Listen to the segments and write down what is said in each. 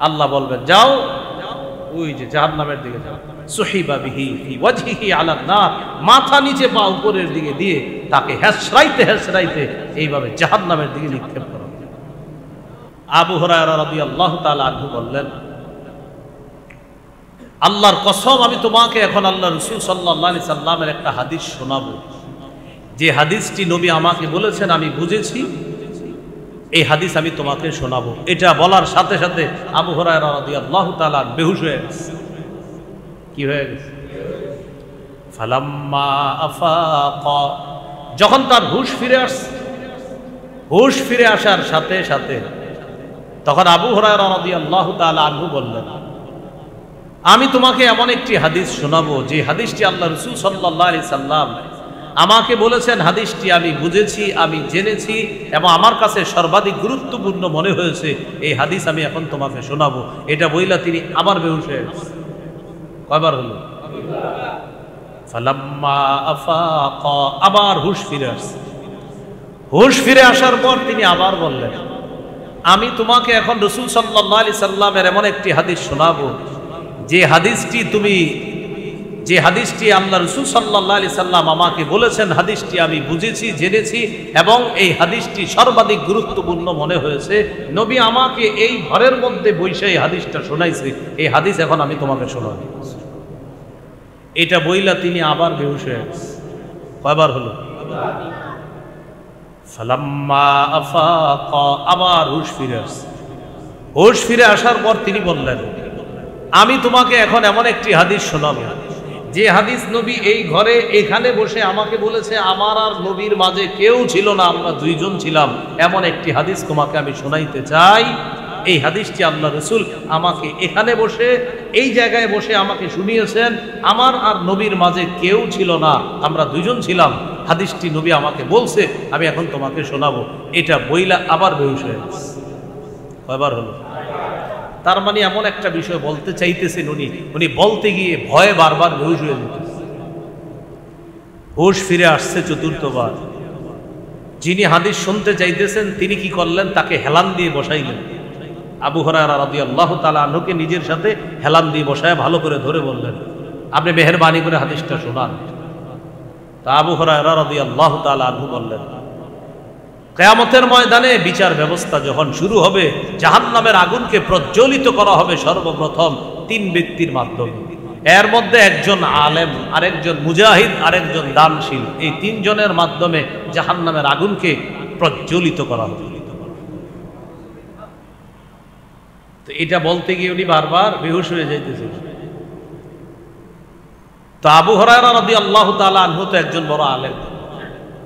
আল্লাহ বলবেন যাও ওই যে জাহান্নামের দিকে যাও, সুহিবা বিহি ফি ওয়াজহিহি আলান নার, মাথা নিচে পা উপরের দিকে দিয়ে তাকে হেসরাইতে হেসরাইতে এইভাবে জাহান্নামের দিকে নিক্ষেপ করা। আবু হুরায়রা রাদিয়াল্লাহু তাআলা আনহু বললেন, আল্লাহর কসম আমি তোমাকে এখন আল্লাহ রাসূল সাল্লাল্লাহু আলাইহি সাল্লামের একটা হাদিস শোনাবো, যে হাদিসটি নবী আমাকে বলেছেন আমি বুঝেছি, এই হাদিস আমি তোমাকে শোনাবো। এটা বলার সাথে সাথে আবু হুরায়রা রাদিয়াল্লাহু তাআলা বেহুশ হয়ে গেছে। কি হয়ে গেছে? ফালাম্মা আফাকা, যখন তার হুশ ফিরে আসছে, হুশ ফিরে আসার সাথে সাথে তখন আবু হুরায়রা রাদিয়াল্লাহু তাআলা আনহু বললেন, আমি তোমাকে এমন একটি হাদিস শোনাবো যে হাদিসটি আল্লাহ রাসূল সাল্লাল্লাহু আলাইহি সাল্লাম আমাকে বলেছেন, হাদিসটি আমি বুঝেছি, আমি জেনেছি এবং আমার কাছে সর্বাধিক গুরুত্বপূর্ণ মনে হয়েছে, এই হাদিস আমি এখন তোমাকে শোনাবো। এটা বইলা তিনি আবার বেহুশ হয়ে গেছে। কয়বার হলো? ফালাম্মা আফাকা, আবার হুশ ফিরে আসছে। হুশ ফিরে আসার পর তিনি আবার বললেন, আমি তোমাকে এখন রাসূল সাল্লাল্লাহু আলাইহি সাল্লামের এমন একটি হাদিস শোনাবো যে হাদিসটি আল্লাহ রাসূল সাল্লাল্লাহু আলাইহি সাল্লাম আমাকে বলেছেন, হাদিসটি আমি বুঝেছি, জেনেছি এবং এই হাদিসটি সর্বাধিক গুরুত্বপূর্ণ মনে হয়েছে। নবী আমাকে এই ঘরের মধ্যে বসে এই হাদিসটা শোনাইছে, এই হাদিস এখন আমি তোমাকে শোনাবো। এটা বইলা তিনি আবার বেহুশ হয়ে গেছে। কয়বার হলো? ফালাম্মা আফাকা, আবার হুশ ফিরে আসছে। হুশ ফিরে আসার পর তিনি বললেন, আমি তোমাকে এখন এমন একটি হাদিস শোনাবো যে হাদিস নবী এই ঘরে এখানে বসে আমাকে বলেছে, আমার আর নবীর মাঝে কেউ ছিল না, আমরা দুইজন ছিলাম, এমন একটি হাদিস তোমাকে আমি শোনাইতে চাই। এই হাদিসটি আল্লাহ রাসূল আমাকে এখানে বসে এই জায়গায় বসে আমাকে শুনিয়েছেন, আমার আর নবীর মাঝে কেউ ছিল না, আমরা দুইজন ছিলাম, হাদিসটি নবী আমাকে বলছে, আমি এখন তোমাকে শোনাবো। এটা বইলা আবার বেহুশ হয়ে গেছে। কয়বার হলো? তার মানে এমন একটা বিষয় বলতে চাইতেছেন উনি বলতে গিয়ে ভয়ে বারবার বেহুশ হয়ে যেতেছে। হুশ ফিরে আসছে চতুর্থবার। যিনি হাদিস শুনতে চাইতেছেন তিনি কি করলেন? তাকে হেলান দিয়ে বসাইলেন। আবু হুরায়রা রাদিয়াল্লাহু তাআলা আনহুকে নিজের সাথে হেলান দিয়ে বসায় ভালো করে ধরে বললেন, আপনি মেহেরবানি করে হাদিসটা শোনান। তা আবু হুরায়রা রাদিয়াল্লাহু তাআলা আনহু বললেন, কিয়ামতের ময়দানে বিচার ব্যবস্থা যখন শুরু হবে, জাহান্নামের আগুনকে প্রজ্বলিত করা হবে সর্বপ্রথম তিন ব্যক্তির মাধ্যমে। এর মধ্যে একজন আলেম, আরেকজন মুজাহিদ, আরেকজন দানশীল, এই তিনজনের মাধ্যমে জাহান্নামের আগুনকে প্রজ্বলিত করা হবে। তো এটা বলতে গিয়ে উনি বারবার বেহুশ হয়ে যাইতেছেন। তো আবু হুরায়রা রাদিয়াল্লাহু তাআলা আনহু তো একজন বড় আলেম,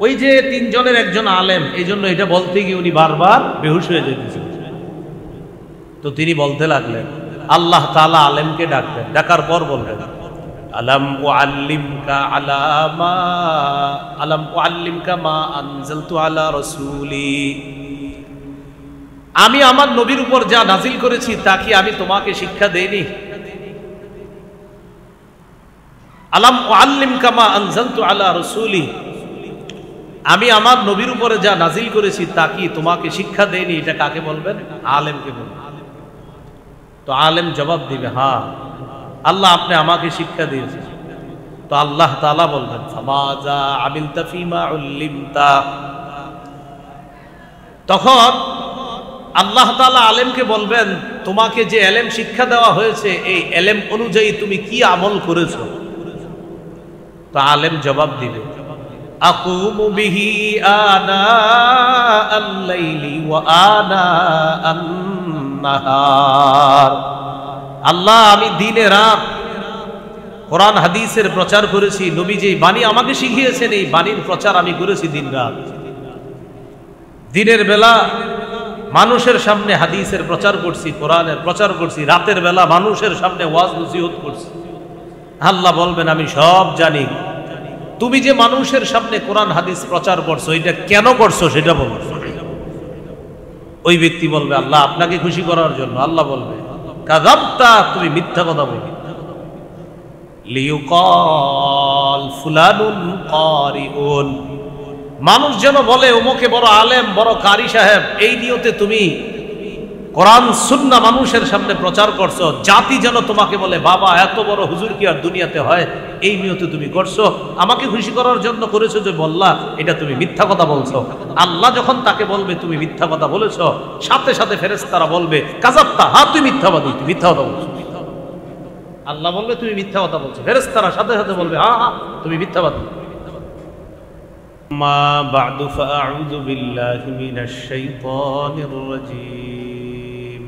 ওই যে তিনজনের একজন আলেম, এই জন্য এটা বলতে গিয়ে উনি বারবার বেহুশ হয়ে যেতেছেন। তো তিনি বলতে লাগলেন, আল্লাহ তাআলা আলেমকে ডাকলেন, ডাকার পর বললেন, আলাম উআল্লিমকা মা আনজালতু আলা রাসূলি, আমি আমার নবীর উপর যা নাজিল করেছি তা কি আমি তোমাকে শিক্ষা দেইনি? আলাম উআল্লিমকা মা আনজালতু আলা রাসূলি, আমি আমার নবীর উপরে যা নাজিল করেছি তা কি তোমাকে শিক্ষা দেয়নি? এটা কাকে বলবেন? আলেমকে বলবেন। তো আলেম জবাব দিবে, হ্যাঁ আল্লাহ আপনি আমাকে শিক্ষা দিয়েছেন। তো আল্লাহ তাআলা বলবেন, ফামাযা আমিলতা ফীমা উল্লিমতা, তখন আল্লাহ তাআলা আলেমকে বলবেন, তোমাকে যে এলেম শিক্ষা দেওয়া হয়েছে এই এলেম অনুযায়ী তুমি কি আমল করেছো? তো আলেম জবাব দিবে, আকুমু বিহি আনা আল-লাইলি ওয়া আনা আন-নাহার, আল্লাহ আমি দিনে রাত কোরআন হাদিসের প্রচার করেছি, নবী যে বাণী আমাকে শিখিয়েছেন এই বাণীর প্রচার আমি করেছি দিন রাত। দিনের বেলা মানুষের সামনে হাদিসের প্রচার করছি, কোরআনের প্রচার করছি, রাতের বেলা মানুষের সামনে ওয়াজ নসিহত করছি। আল্লাহ বলবেন, আমি সব জানি, তুমি যে মানুষের সামনে কোরআন হাদিস প্রচার করছো এটা কেন করছো সেটা বলো। ওই ব্যক্তি বলবে, আল্লাহ আপনাকে খুশি করার জন্য। আল্লাহ বলবে, কাযাবতা, তুমি মিথ্যা কথা বলবে। লিয়ুকাল ফুলানুন কারিউন, মানুষ যেন বলে অমুকে বড় আলেম, বড় কারি সাহেব, এই নিয়তে তুমি কোরআন সুন্নাহ মানুষের সামনে প্রচার করছো, জাতি যেন তোমাকে বলে বাবা এত বড় হুজুর কি আর দুনিয়াতে হয়, এই নিয়তে তুমি করছো, আমাকে খুশি করার জন্য করেছো যে বললা, এটা তুমি মিথ্যা কথা বলছো। আল্লাহ যখন তাকে বলবে তুমি মিথ্যা কথা বলেছো, সাথে সাথে ফেরেশতারা বলবে কাযাবতা, হ্যাঁ তুই মিথ্যাবাদী, তুই মিথ্যা কথা বলছো। আল্লাহ বলবে তুমি মিথ্যা কথা বলছো, ফেরেশতারা সাথে সাথে বলবে হ্যাঁ হ্যাঁ তুমি মিথ্যাবাদী। মা বা'দু ফাআউযু বিল্লাহি মিনাশ শাইতানির রাজীম।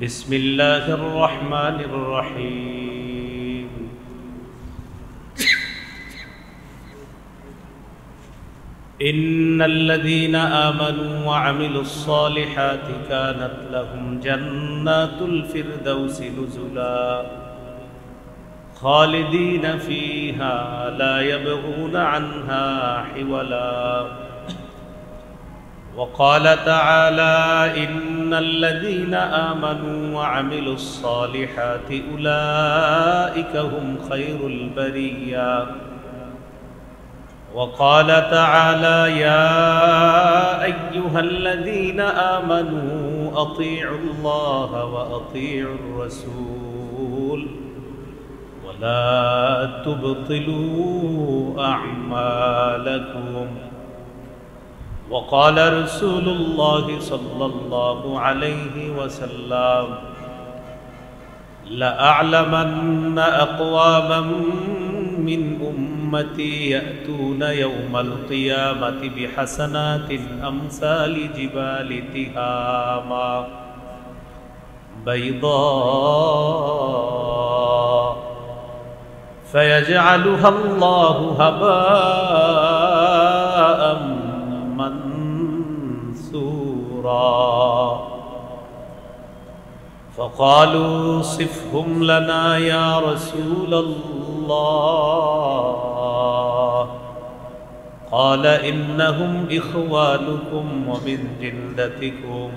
বিসমিল্লাহির রহমানির রহিম। ইন্নাল্লাযীনা আমানু ওয়া আমিলুস সালিহাতি কানাত লাহুম জান্নাতুল ফিরদাউসি নুজুলা খালিদিনা ফীহা লা ইয়াবগুনা আনহা হিওয়ালা। وقال تعالى إن الذين آمنوا وعملوا الصالحات أولئك هم خير البرية. وقال تعالى يا أيها الذين آمنوا أطيعوا الله وأطيعوا الرسول ولا تبطلوا أعمالكم. وقال رسول الله صلى الله عليه وسلم لأعلمن أقواما من أمتي يأتون يوم القيامة بحسنات أمثال جبال تهامة بيضاء فيجعلها الله هباء منثورا. فقالوا صفهم لنا يا رسول الله. قال إنهم إخوانكم ومن جلدتكم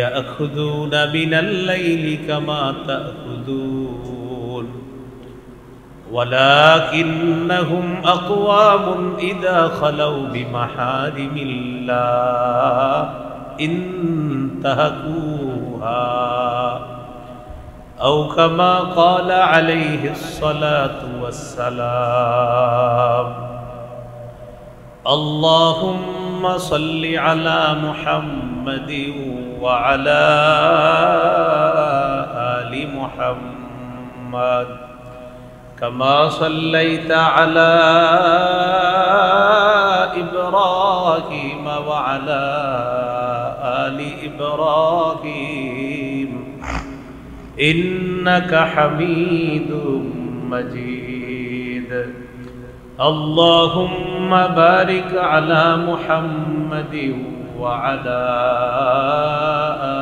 يأخذون من الليل كما تأخذون ولكنهم أقوام إذا خلوا بمحارم الله انتهكوها أو كما قال عليه الصلاة والسلام. اللهم صل على محمد وعلى آل محمد كما صليت على إبراهيم وعلى آل إبراهيم إنك حميد مجيد. اللهم بارك على محمد وعلى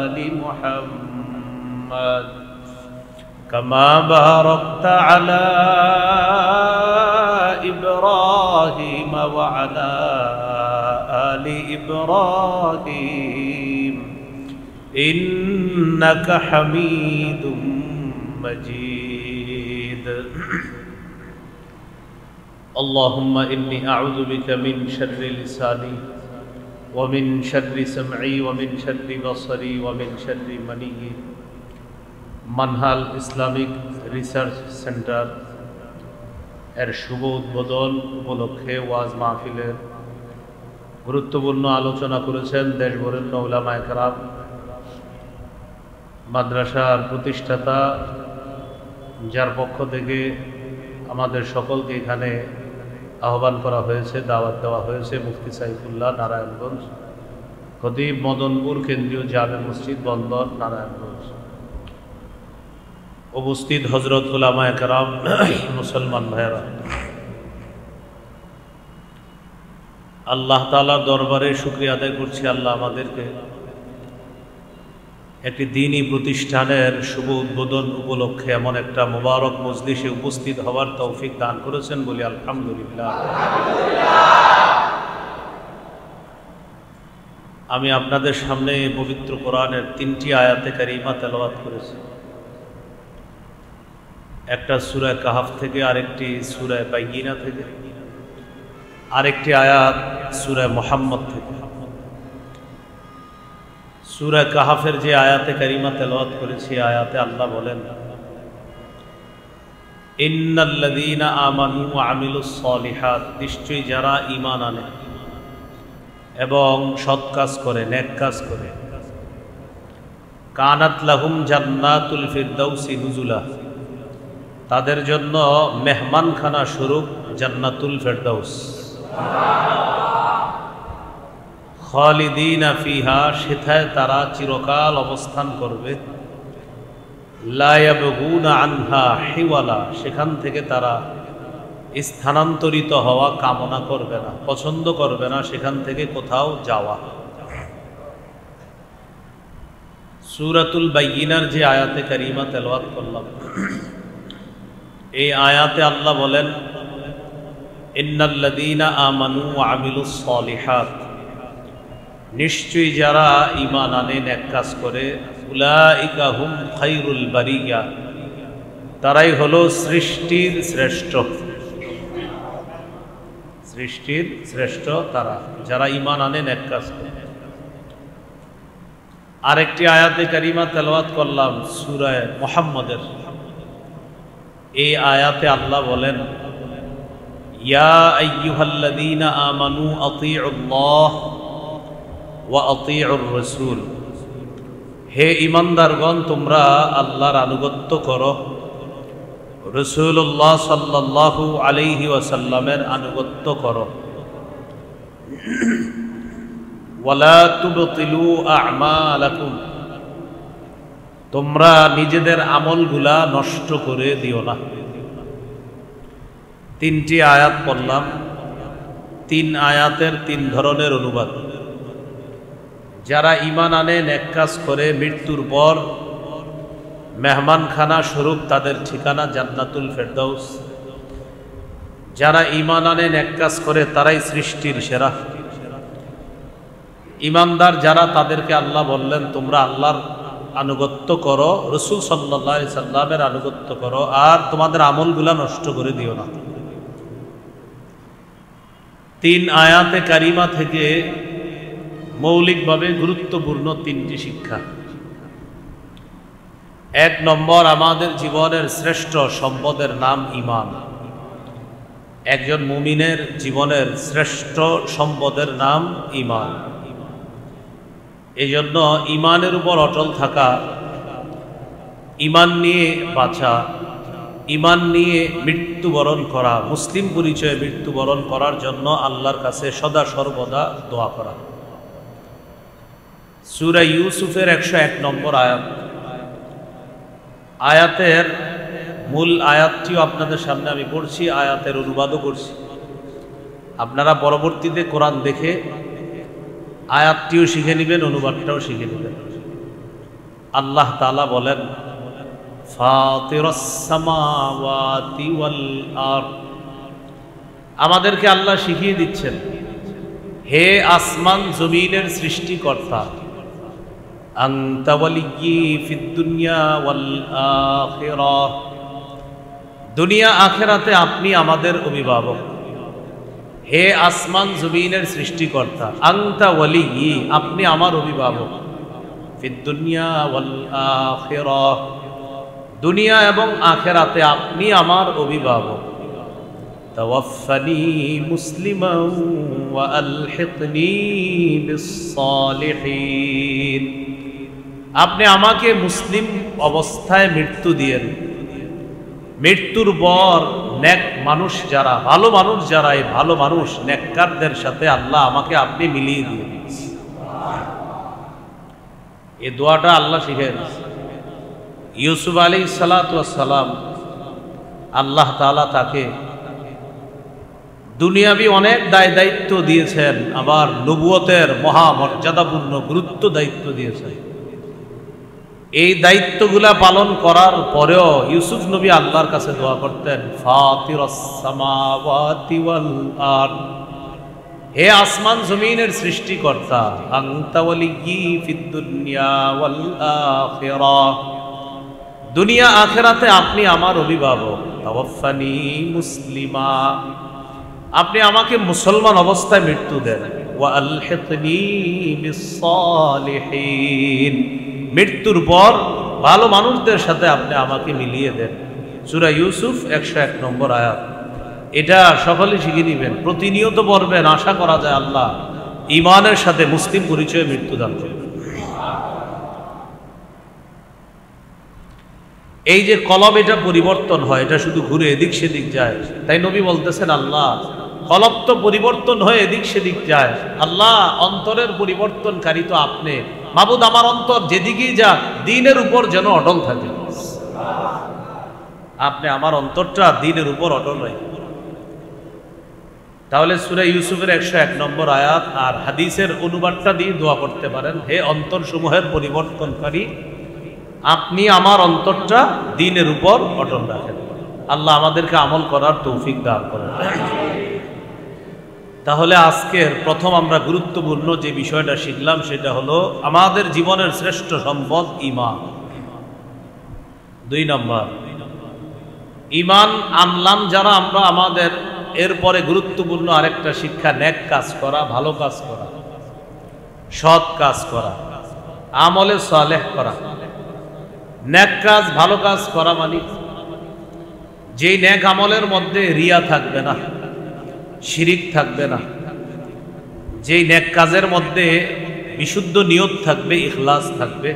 آل محمد كما باركت على إبراهيم وعلى آل إبراهيم إنك حميد مجيد. اللهم إني أعوذ بك من شر لساني ومن شر سمعي ومن شر بصري ومن شر مني. মানহাল ইসলামিক রিসার্চ সেন্টার এর শুভ উদ্বোধন উপলক্ষে ওয়াজ মাহফিলের গুরুত্বপূর্ণ আলোচনা করেছেন দেশবরেণ্য উলামায়ে কেরাম, মাদ্রাসার প্রতিষ্ঠাতা, যার পক্ষ থেকে আমাদের সকলকে এখানে আহ্বান করা হয়েছে, দাওয়াত দেওয়া হয়েছে, মুফতি সাইফুল্লাহ নারায়ণগঞ্জ, খতিব মদনপুর কেন্দ্রীয় জামে মসজিদ বন্দর নারায়ণগঞ্জ, উপস্থিত হযরত উলামায়ে কেরাম, মুসলমান ভাইয়েরা, আল্লাহ তাআলার দরবারে শুকরিয়া আদায় করছি। আল্লাহ আমাদেরকে একটি দ্বীনী প্রতিষ্ঠানের শুভ উদ্বোধন উপলক্ষে এমন একটা মুবারক মজলিসে উপস্থিত হওয়ার তৌফিক দান করেছেন বলি আলহামদুলিল্লাহ। আমি আপনাদের সামনে পবিত্র কোরআনের 3টি আয়াতে কারিমা তেলাওয়াত করেছি। একটা সূরা কাহাফ থেকে, আরেকটি সূরা বাইয়িনা থেকে, আরেকটি আয়াত সূরা মুহাম্মদ থেকে। সূরা কাহফের যে আয়াতে কারিমা তেলাওয়াত করেছি, আয়াতে আল্লাহ বলেন, ইন্নাল্লাযীনা আমানু ওয়া আমিলুস সলিহাত, নিশ্চয়ই যারা ঈমান আনে এবং সৎ কাজ করে, নেক কাজ করে, কানাত লাহুম জান্নাতুল ফিরদাউসি নুজুলা, তাদের জন্য মেহমানখানা স্বরূপ জান্নাতুল ফিরদাউস, খালিদিনা ফিহা, সেথায় তারা চিরকাল অবস্থান করবে, লা ইয়াবগুনা আনহা হিওয়ালা, সেখান থেকে তারা স্থানান্তরিত হওয়া কামনা করবে না, পছন্দ করবে না সেখান থেকে কোথাও যাওয়া। সূরাতুল বাইয়িনার যে আয়াতে কারিমা তেলাওয়াত করলাম, এই আয়াতে আল্লাহ বলেন, ইন্নাল্লাযীনা আমানু ওয়া আমিলুস সলিহাত, নিশ্চয়ই যারা ঈমান আনে, নেক কাজ করে, উলাইকা হুম খায়রুল বারিয়া, তারাই হলো সৃষ্টির শ্রেষ্ঠ। সৃষ্টির শ্রেষ্ঠ তারা, যারা ঈমান আনে, নেক কাজ করে। আরেকটি আয়াতে কারিমা তেলাওয়াত করলাম সূরা মুহাম্মদের, এই আয়াতে আল্লাহ বলেন, ইয়া আইয়ুহাল্লাযীনা আমানু আতিউল্লাহ ওয়া আতিউর রাসূল, হে ঈমানদারগণ, তোমরা আল্লাহর আনুগত্য করো, রাসূলুল্লাহ সাল্লাল্লাহু আলাইহি ওয়াসাল্লামের আনুগত্য করো। ওয়ালা তুবতিলু আ'মালাকুম, তোমরা নিজেদের আমলগুলা নষ্ট করে দিও না। তিনটি আয়াত পড়লাম, তিন আয়াতের তিন ধরনের অনুবাদ। যারা ঈমান আনে, নেক কাজ করে, মৃত্যুর পর মেহমানখানা স্বরূপ তাদের ঠিকানা জান্নাতুল ফেরদাউস। যারা ঈমান আনে, নেক কাজ করে, তারাই সৃষ্টির সেরা। ঈমানদার যারা, তাদেরকে আল্লাহ বললেন, তোমরা আল্লাহর আনুগত্য করো, রাসূল সাল্লাল্লাহু আলাইহি সাল্লামের আনুগত্য করো, আর তোমাদের আমলগুলা নষ্ট করে দিও না। তিন আয়াতে কারিমা থেকে মৌলিকভাবে গুরুত্বপূর্ণ তিনটি শিক্ষা। এক নম্বর, আমাদের জীবনের শ্রেষ্ঠ সম্পদের নাম ঈমান। একজন মুমিনের জীবনের শ্রেষ্ঠ সম্পদের নাম ঈমান। এই জন্য ঈমানের উপর অটল থাকা, ঈমান নিয়ে বাঁচা, ঈমান নিয়ে মৃত্যুবরণ করা, মুসলিম পরিচয়ে মৃত্যুবরণ করার জন্য আল্লাহর কাছে সদা সর্বদা দোয়া করা। সূরা ইউসুফের 101 নম্বর আয়াত, আয়াতের মূল আয়াতটিও আপনাদের সামনে আমি পড়ছি, আয়াতের অনুবাদও করছি। আপনারা পরবর্তীতে কোরআন দেখে আয়াতটিও শিখে নেবেন, অনুবাদটাও শিখে নেবেন। আল্লাহ তাআলা বলেন, ফাতিরাস সামাওয়াতি ওয়াল আরদ, আমাদেরকে আল্লাহ শিখিয়ে দিচ্ছেন, হে আসমান জমিনের সৃষ্টিকর্তা, আনতা ওয়ালিয়্যি ফিদ দুনিয়া ওয়াল আখিরাহ, দুনিয়া আখিরাতে আপনি আমাদের অভিভাবক। হে আসমান জমিনের সৃষ্টিকর্তা, আনতা ওয়ালিয়্যি, আপনি আমার অভিভাবক, ফিদ দুনিয়া ওয়াল আখিরাহ, দুনিয়া এবং আখিরাতে আপনি আমার অভিভাবক। তাওয়াফফানি মুসলিমান ওয়া আলহিকনি বিস সালিহিন, আপনি আমাকে মুসলিম অবস্থায় মৃত্যু দিয়েন, মৃত্যুর পর নেক মানুষ যারা, ভালো মানুষ যারা, এই ভালো মানুষ নেককারদের সাথে আল্লাহ আমাকে আপনি মিলিয়ে দিন। এই দোয়াটা আল্লাহ শিখেন। ইউসুফ আলাইহিস সালাতু ওয়াস সালাম, আল্লাহ তাআলা তাকে দুনিয়াবি অনেক দায়িত্ব দিয়েছেন, আবার নবুয়তের মহামর্যাদাপূর্ণ গুরুত্ব দায়িত্ব দিয়েছেন। এই দায়িত্বগুলা পালন করার পরেও ইউসুফ নবী আল্লাহর কাছে দোয়া করতেন, ফাতিরাস সামাওয়াতি ওয়াল আরদ, হে আসমান জমিনের সৃষ্টিকর্তা, আনতা ওয়ালিয়্যি ফিদ দুনিয়া ওয়াল আখিরাহ, দুনিয়া আখিরাতে আপনি আমার অভিভাবক। তাওয়াফফানি মুসলিমা, আপনি আমাকে মুসলমান অবস্থায় মৃত্যু দেন। ওয়ালহিকনি বিসসালিহিন, মৃত্যুর পর ভালো মানুষদের সাথে আপনি আমাকে মিলিয়ে দেন। সূরা ইউসুফ 101 নম্বর আয়াত। এটা সকলে শিখে নেবেন, প্রতিনিয়ত পড়বেন, আশা করা যায় আল্লাহ ঈমানের সাথে মুসলিম পরিচয়ে মৃত্যু দান করবেন। এই যে কলব এটা পরিবর্তন হয়, এটা শুধু ঘুরে এদিক সেদিক যায়, তাই নবী বলতেছেন আল্লাহ কলব তো পরিবর্তন হয়ে এদিক সেদিক যায়, আল্লাহ অন্তরের পরিবর্তনকারী তো আপনি। মাবুদ আমার অন্তর যেদিকেই যাক দ্বীনের উপর যেন অটল থাকে। আপনি আমার অন্তরটা দ্বীনের উপর অটল হয়। তাহলে সূরা ইউসুফের 101 নম্বর আয়াত আর হাদিসের অনুবাদটা দিয়ে দোয়া করতে পারেন, হে অন্তর সমূহের পরিবর্তনকারী, আপনি আমার অন্তরটা দ্বীনের উপর অটল রাখেন। আল্লাহ আমাদেরকে আমল করার তৌফিক দান করেন। তাহলে আজকের প্রথম আমরা গুরুত্বপূর্ণ যে বিষয়টা শিখলাম সেটা হলো আমাদের জীবনের শ্রেষ্ঠ সম্পদ ঈমান। 2 নম্বর, ঈমান আনলাম যারা আমরা, আমাদের এরপরে গুরুত্বপূর্ণ আরেকটা শিক্ষা, নেক কাজ করা, ভালো কাজ করা, সৎ কাজ করা, আমলে সালেহ করা। নেক কাজ ভালো কাজ করা মানে যেই নেক আমলের মধ্যে রিয়া থাকবে না, শিরিক থাকবে না, যেই নেক কাজের মধ্যে বিশুদ্ধ নিয়ত থাকবে, ইখলাস থাকবে,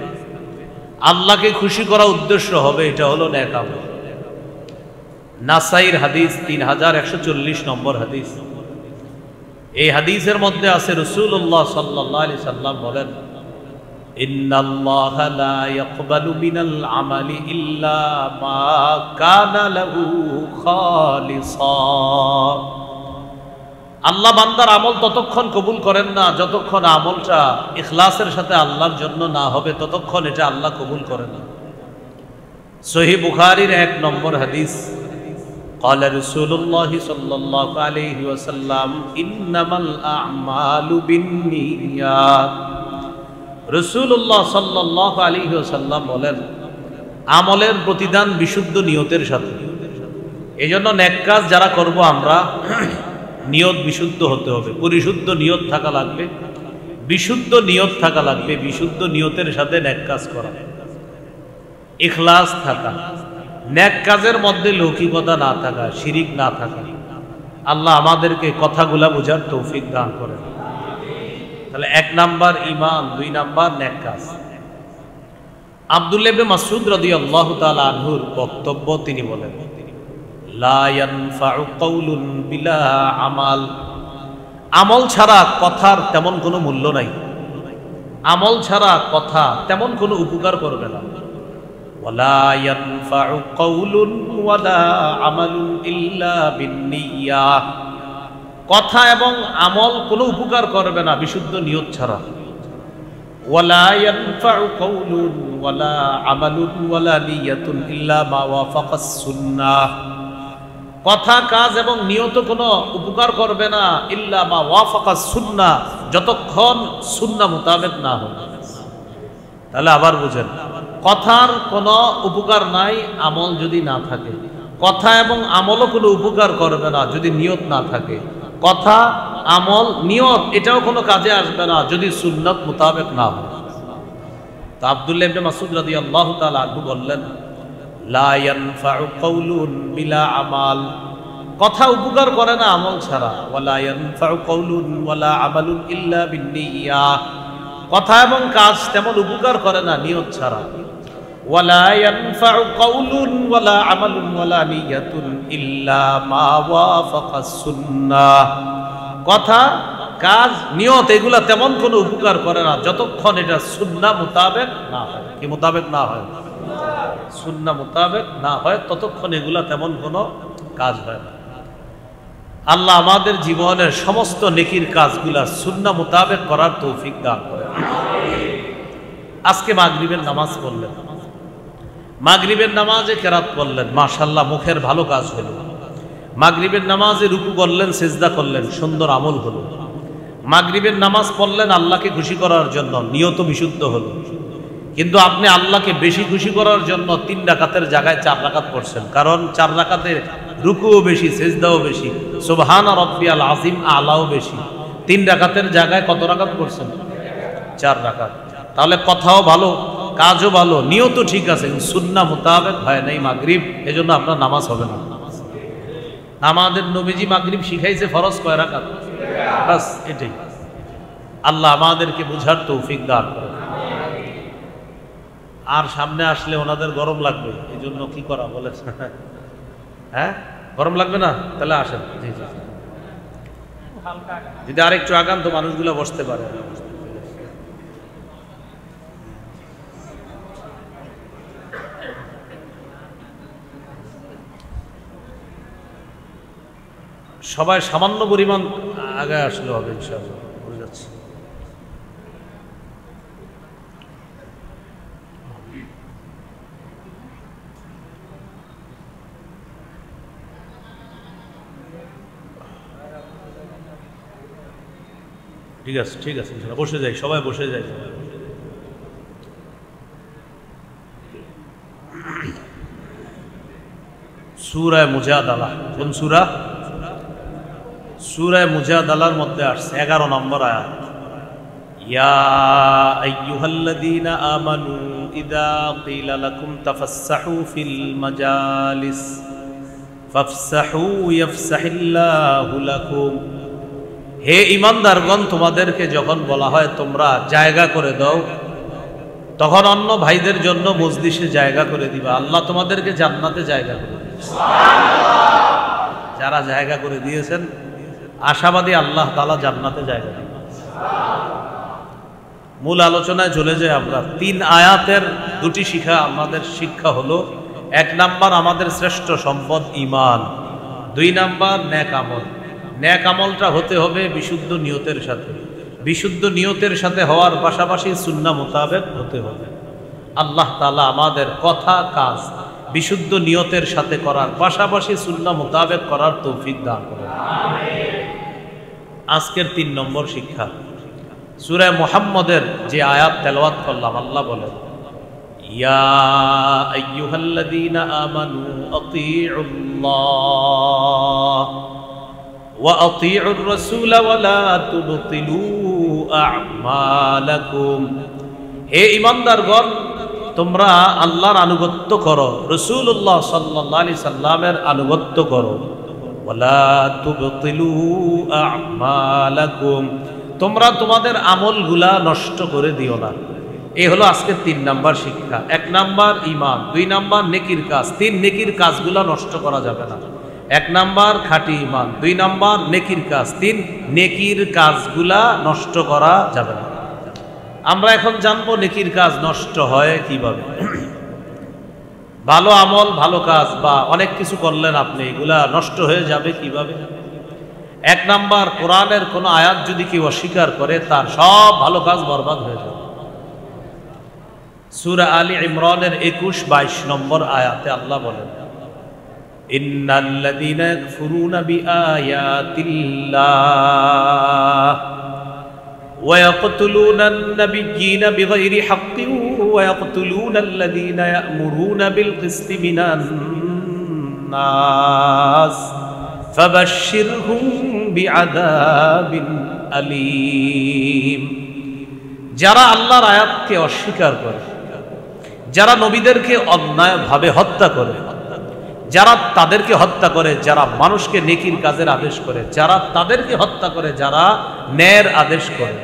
আল্লাহকে খুশি করা উদ্দেশ্য হবে, এটা হলো নেক আমল। নাসাইর হাদিস 3140 নম্বর হাদিস। এই হাদিসের মধ্যে আছে রাসূলুল্লাহ সাল্লাল্লাহু আলাইহি সাল্লাম বলেন, ইন্নাল্লাহা লা ইয়াকবালু মিনাল আমালি ইল্লা মা কানা লাহু খালিসা। আল্লাহ বান্দার আমল ততক্ষণ কবুল করেন না যতক্ষণ আমলটা ইখলাসের সাথে আল্লাহর জন্য না হবে, ততক্ষণ এটা আল্লাহ কবুল করেন না। সহিহ বুখারীর 1 নম্বর হাদিস। قال رسول الله صلى الله عليه وسلم إنما الأعمال بالنيات। রাসূলুল্লাহ সাল্লাল্লাহু আলাইহি ওয়াসাল্লাম বলেন, আমলের প্রতিদান বিশুদ্ধ নিয়তের সাথে। এজন্য নেক কাজ যারা করব আমরা, নিয়ত বিশুদ্ধ হতে হবে, পরিশুদ্ধ নিয়ত থাকা লাগবে, বিশুদ্ধ নিয়ত থাকা লাগবে, বিশুদ্ধ নিয়তের সাথে নেক কাজ করা, ইখলাস থাকা, নেক কাজের মধ্যে লৌকিকতা না থাকা, শিরিক না থাকা। আল্লাহ আমাদেরকে কথাগুলা বোঝার তৌফিক দান করেন। তাহলে 1 নাম্বার ঈমান, 2 নাম্বার নেক কাজ। আব্দুল্লাহ ইবনে মাসউদ রাদিয়াল্লাহু তাআলা আনহুর বক্তব্য, তিনি বলেন, লা ইয়ানফাউ কাউলুন বিলা আমাল। আমল ছাড়া কথার তেমন কোনো মূল্য নাই, আমল ছাড়া কথা তেমন কোনো উপকার করবে না। ওয়ালা ইয়ানফাউ কাউলুন ওয়ালা আমালুন ইল্লা বিন্নিয়াহ। কথা এবং আমল কোনো উপকার করবে না বিশুদ্ধ নিয়ত ছাড়া। ওয়ালা ইয়ানফাউ কাউলুন ওয়ালা আমালুন ওয়ালা নিয়াতুন ইল্লা মা ওয়াফাকাস সুন্নাহ। কথা, কাজ এবং নিয়ত কোনো উপকার করবে না ইল্লা মা ওয়াফাকাস সুন্নাহ, যতক্ষণ সুন্নাহ মোতাবেক না হবে। তাহলে আবার বুঝেন, কথার কোনো উপকার নাই আমল যদি না থাকে, কথা এবং আমলও কোনো উপকার করবে না যদি নিয়ত না থাকে। কথা, আমল, নিয়ত এটাও কোনো কাজে আসবে না যদি সুন্নাত মোতাবেক না হয়। তো আব্দুল্লাহ ইবনে মাসউদ রাদিয়াল্লাহু তাআলা আনহু বললেন, লা ইয়ানফাউ কাউলুন বিলা আমাল। কথা উপকার করে না আমল ছাড়া। ওয়ালা ইয়ানফাউ কাউলুন ওয়ালা আমালুন ইল্লা বিন্নিয়াহ। কথা এবং কাজ তেমন উপকার করে না নিয়ত ছাড়া। ওয়ালা ইয়ানফাউ কাউলুন ওয়ালা আমালুন ওয়ালা নিয়াতুন ইল্লা মা ওয়াফাকাস সুন্নাহ। কথা, কাজ, নিয়ত এগুলা তেমন কোনো উপকার করে না যতক্ষণ এটা সুন্নাহ মোতাবেক না হয়। কি মোতাবেক না হয়? সুন্নাহ মোতাবেক না হয় ততক্ষণ এগুলা তেমন কোনো কাজ হয় না। আল্লাহ আমাদের জীবনের সমস্ত নেকির কাজগুলা সুন্নাহ মোতাবেক করার তৌফিক দান করেন। আজকে মাগরিবের নামাজ পড়লেন, মাগরিবের নামাজে কেরাত পড়লেন, মাশাআল্লাহ মুখের ভালো কাজ হলো। মাগরিবের নামাজে রুকু করলেন, সিজদা করলেন, সুন্দর আমল হলো। মাগরিবের নামাজ পড়লেন আল্লাহকে খুশি করার জন্য, নিয়ত বিশুদ্ধ হলো। কিন্তু আপনি আল্লাহকে বেশি খুশি করার জন্য 3 রাকাতের জায়গায় 4 রাকাত পড়ছেন, কারণ 4 রাকাতের রুকুও বেশি, সিজদাও বেশি, সুবহান রাব্বিয়াল আযীম আলাও বেশি। 3 রাকাতের জায়গায় কত রাকাত পড়ছেন? 4 রাকাত। তাহলে কথাও ভালো, কাজও ভালো, নিয়তও ঠিক আছে, সুন্নাহ মোতাবেক হয় নাই মাগরিব, এজন্য আপনার নামাজ হবে না। আমাদের নবীজি মাগরিব শিখাইছে ফরজ কয় রাকাত? বাস এটাই। আল্লাহ আমাদেরকে বুঝার তৌফিক দান করেন। আর সামনে আসলে ওনাদের গরম লাগবে, এই জন্য কি করা বলেছে? হ্যাঁ, গরম লাগবে না? তাহলে আসেন। জি জি, যদি আরেকটু আগান তো মানুষগুলো বসতে পারে। সবাই সামান্য পরিমাণ আগে আসলে হবে ইনশাআল্লাহ, বুঝে যাচ্ছে। ঠিক আছে ঠিক আছে, বসে যাই, সবাই বসে যাই। সূরা মুজাদালা, কোন সূরা? সূরা মুজাদালার মধ্যে আসছে 11 নম্বর আয়াত। ইয়া আইয়ুহাল্লাযীনা আমানু ইযা ক্বিলা লাকুম তাফাসসাহু ফিল মাজালিস ফাফসাহু ইয়াফসাহিল্লাহু লাকুম। হে ঈমানদারগণ, তোমাদেরকে যখন বলা হয় তোমরা জায়গা করে দাও, তখন অন্য ভাইদের জন্য মজলিসে জায়গা করে দিবা। আল্লাহ তোমাদেরকে জান্নাতে জায়গা করে দিবে। যারা জায়গা করে দিয়েছেন আশাবাদী আল্লাহ তাআলা জান্নাতে জায়গা দিবেন। মূল আলোচনায় চলে যাই আমরা। 3 আয়াতের 2টি আমাদের শিক্ষা হলো, 1 নাম্বার আমাদের শ্রেষ্ঠ সম্পদ ঈমান, 2 নাম্বার নেক আমল। নেক আমলটা হতে হবে বিশুদ্ধ নিয়তের সাথে, বিশুদ্ধ নিয়তের সাথে হওয়ার পাশাপাশি সুন্নাহ মোতাবেক হতে হবে। আল্লাহ তাআলা আমাদের কথা কাজ বিশুদ্ধ নিয়তের সাথে করার পাশাপাশি সুন্নাহ মোতাবেক করার তৌফিক দান করুন। আজকের 3 নম্বর শিক্ষা, সূরা মুহাম্মদের যে আয়াত তেলাওয়াত করলাম, আল্লাহ বলেন ইয়া আইয়ুহাল্লাযীনা আমানু আতিউল্লাহ ওয়া আতিউর রাসূলা ওয়া লা তুবতিলু আ'মালাকুম। হে ঈমানদারগণ, তোমরা আল্লাহর আনুগত্য করো, রাসূলুল্লাহ সাল্লাল্লাহু আলাইহি সাল্লামের আনুগত্য করো। ওয়ালা তুবতিলু আ'মালাকুম, তোমরা তোমাদের আমলগুলা নষ্ট করে দিও না। এই হলো আজকের 3 নাম্বার শিক্ষা। 1 নাম্বার ঈমান, 2 নাম্বার নেকির কাজ, 3 নেকির কাজগুলা নষ্ট করা যাবে না। 1 নাম্বার খাঁটি ঈমান, 2 নাম্বার নেকির কাজ, 3 নেকির কাজগুলা নষ্ট করা যাবে না। আমরা এখন জানবো নেকির কাজ নষ্ট হয় কিভাবে। ভালো আমল, ভালো কাজ বা অনেক কিছু করলেন আপনি, এগুলা নষ্ট হয়ে যাবে কিভাবে? 1 নাম্বার, কোরআনের কোন আয়াত যদি কেউ অস্বীকার করে তার সব ভালো কাজ বরবাদ হয়ে যাবে। সূরা আলী ইমরানের 21-22 নম্বর আয়াতে আল্লাহ বলেন ইন্নাল্লাযীনা ইয়াকফুরুনা বিআয়াতিল্লাহ ওয়া ইয়াকতুলুনান নাবিয়্যিনা বিগাইরি হাক্কিন ওয়া ইয়াকতুলুনাল্লাযীনা ইয়া'মুরুনা বিল কিসতি মিনান নাস ফাবাশশিরহুম বিআযাবিন আলীম। যারা আল্লাহর আয়াতকে অস্বীকার করে, যারা নবীদেরকে অন্যায়ভাবে হত্যা করে, যারা তাদেরকে হত্যা করে, যারা মানুষকে নেকির কাজের আদেশ করে, যারা তাদেরকে হত্যা করে, যারা ন্যায়ের আদেশ করে,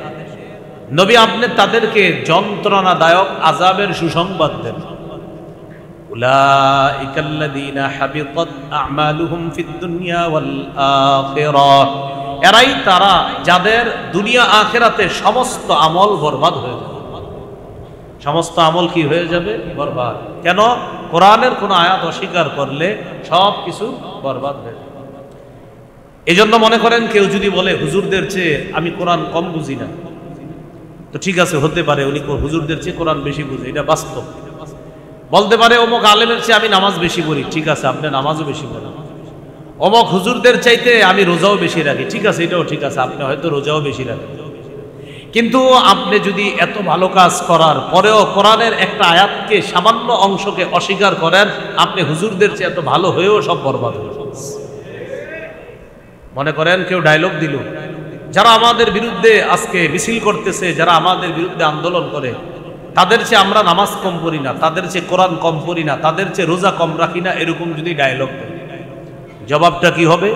নবী আপনি তাদেরকে যন্ত্রণাদায়ক আযাবের সুসংবাদ দেন। উলাইকাল্লাযীনা হাবিতাত আ'মালুহুম ফিদ দুনিয়া ওয়াল আখিরাহ, এরাই তারা যাদের দুনিয়া আখিরাতে সমস্ত আমল বরবাদ হয়ে যাবে। সমস্ত আমল কি হয়ে যাবে? বরবাদ। কেন? কোরআনের কোন আয়াত অস্বীকার করলে সব কিছু বরবাদ হয়ে যাবে। এজন্য মনে করেন কেউ যদি বলে হুজুরদের চেয়ে আমি কোরআন কম বুঝি না, তো ঠিক আছে, হতে পারে উনি হুজুরদের চেয়ে কোরআন বেশি বুঝে, এটা বাস্তব। বলতে পারে অমুক আলেমের চেয়ে আমি নামাজ বেশি পড়ি, ঠিক আছে, আপনি নামাজও বেশি পড়েন। অমুক হুজুরদের চাইতে আমি রোজাও বেশি রাখি, ঠিক আছে, এটাও ঠিক আছে, আপনি হয়তো রোজাও বেশি রাখেন। কিন্তু আপনি যদি এত ভালো কাজ করার পরেও কোরআনের একটা আয়াতকে, সামান্য অংশকে অস্বীকার করেন, আপনি হুজুরদের চেয়ে এত ভালো হয়েও সব বরবাদ হয়ে যাবে। মনে করেন কেউ ডায়লগ দিল, যারা আমাদের বিরুদ্ধে আজকে মিছিল করতেছে, যারা আমাদের বিরুদ্ধে আন্দোলন করে, তাদের চেয়ে আমরা নামাজ কম পড়ি না, তাদের চেয়ে কোরআন কম পড়ি না, তাদের চেয়ে রোজা কম রাখি না, এরকম যদি ডায়লগ দেয়, জবাবটা কি হবে?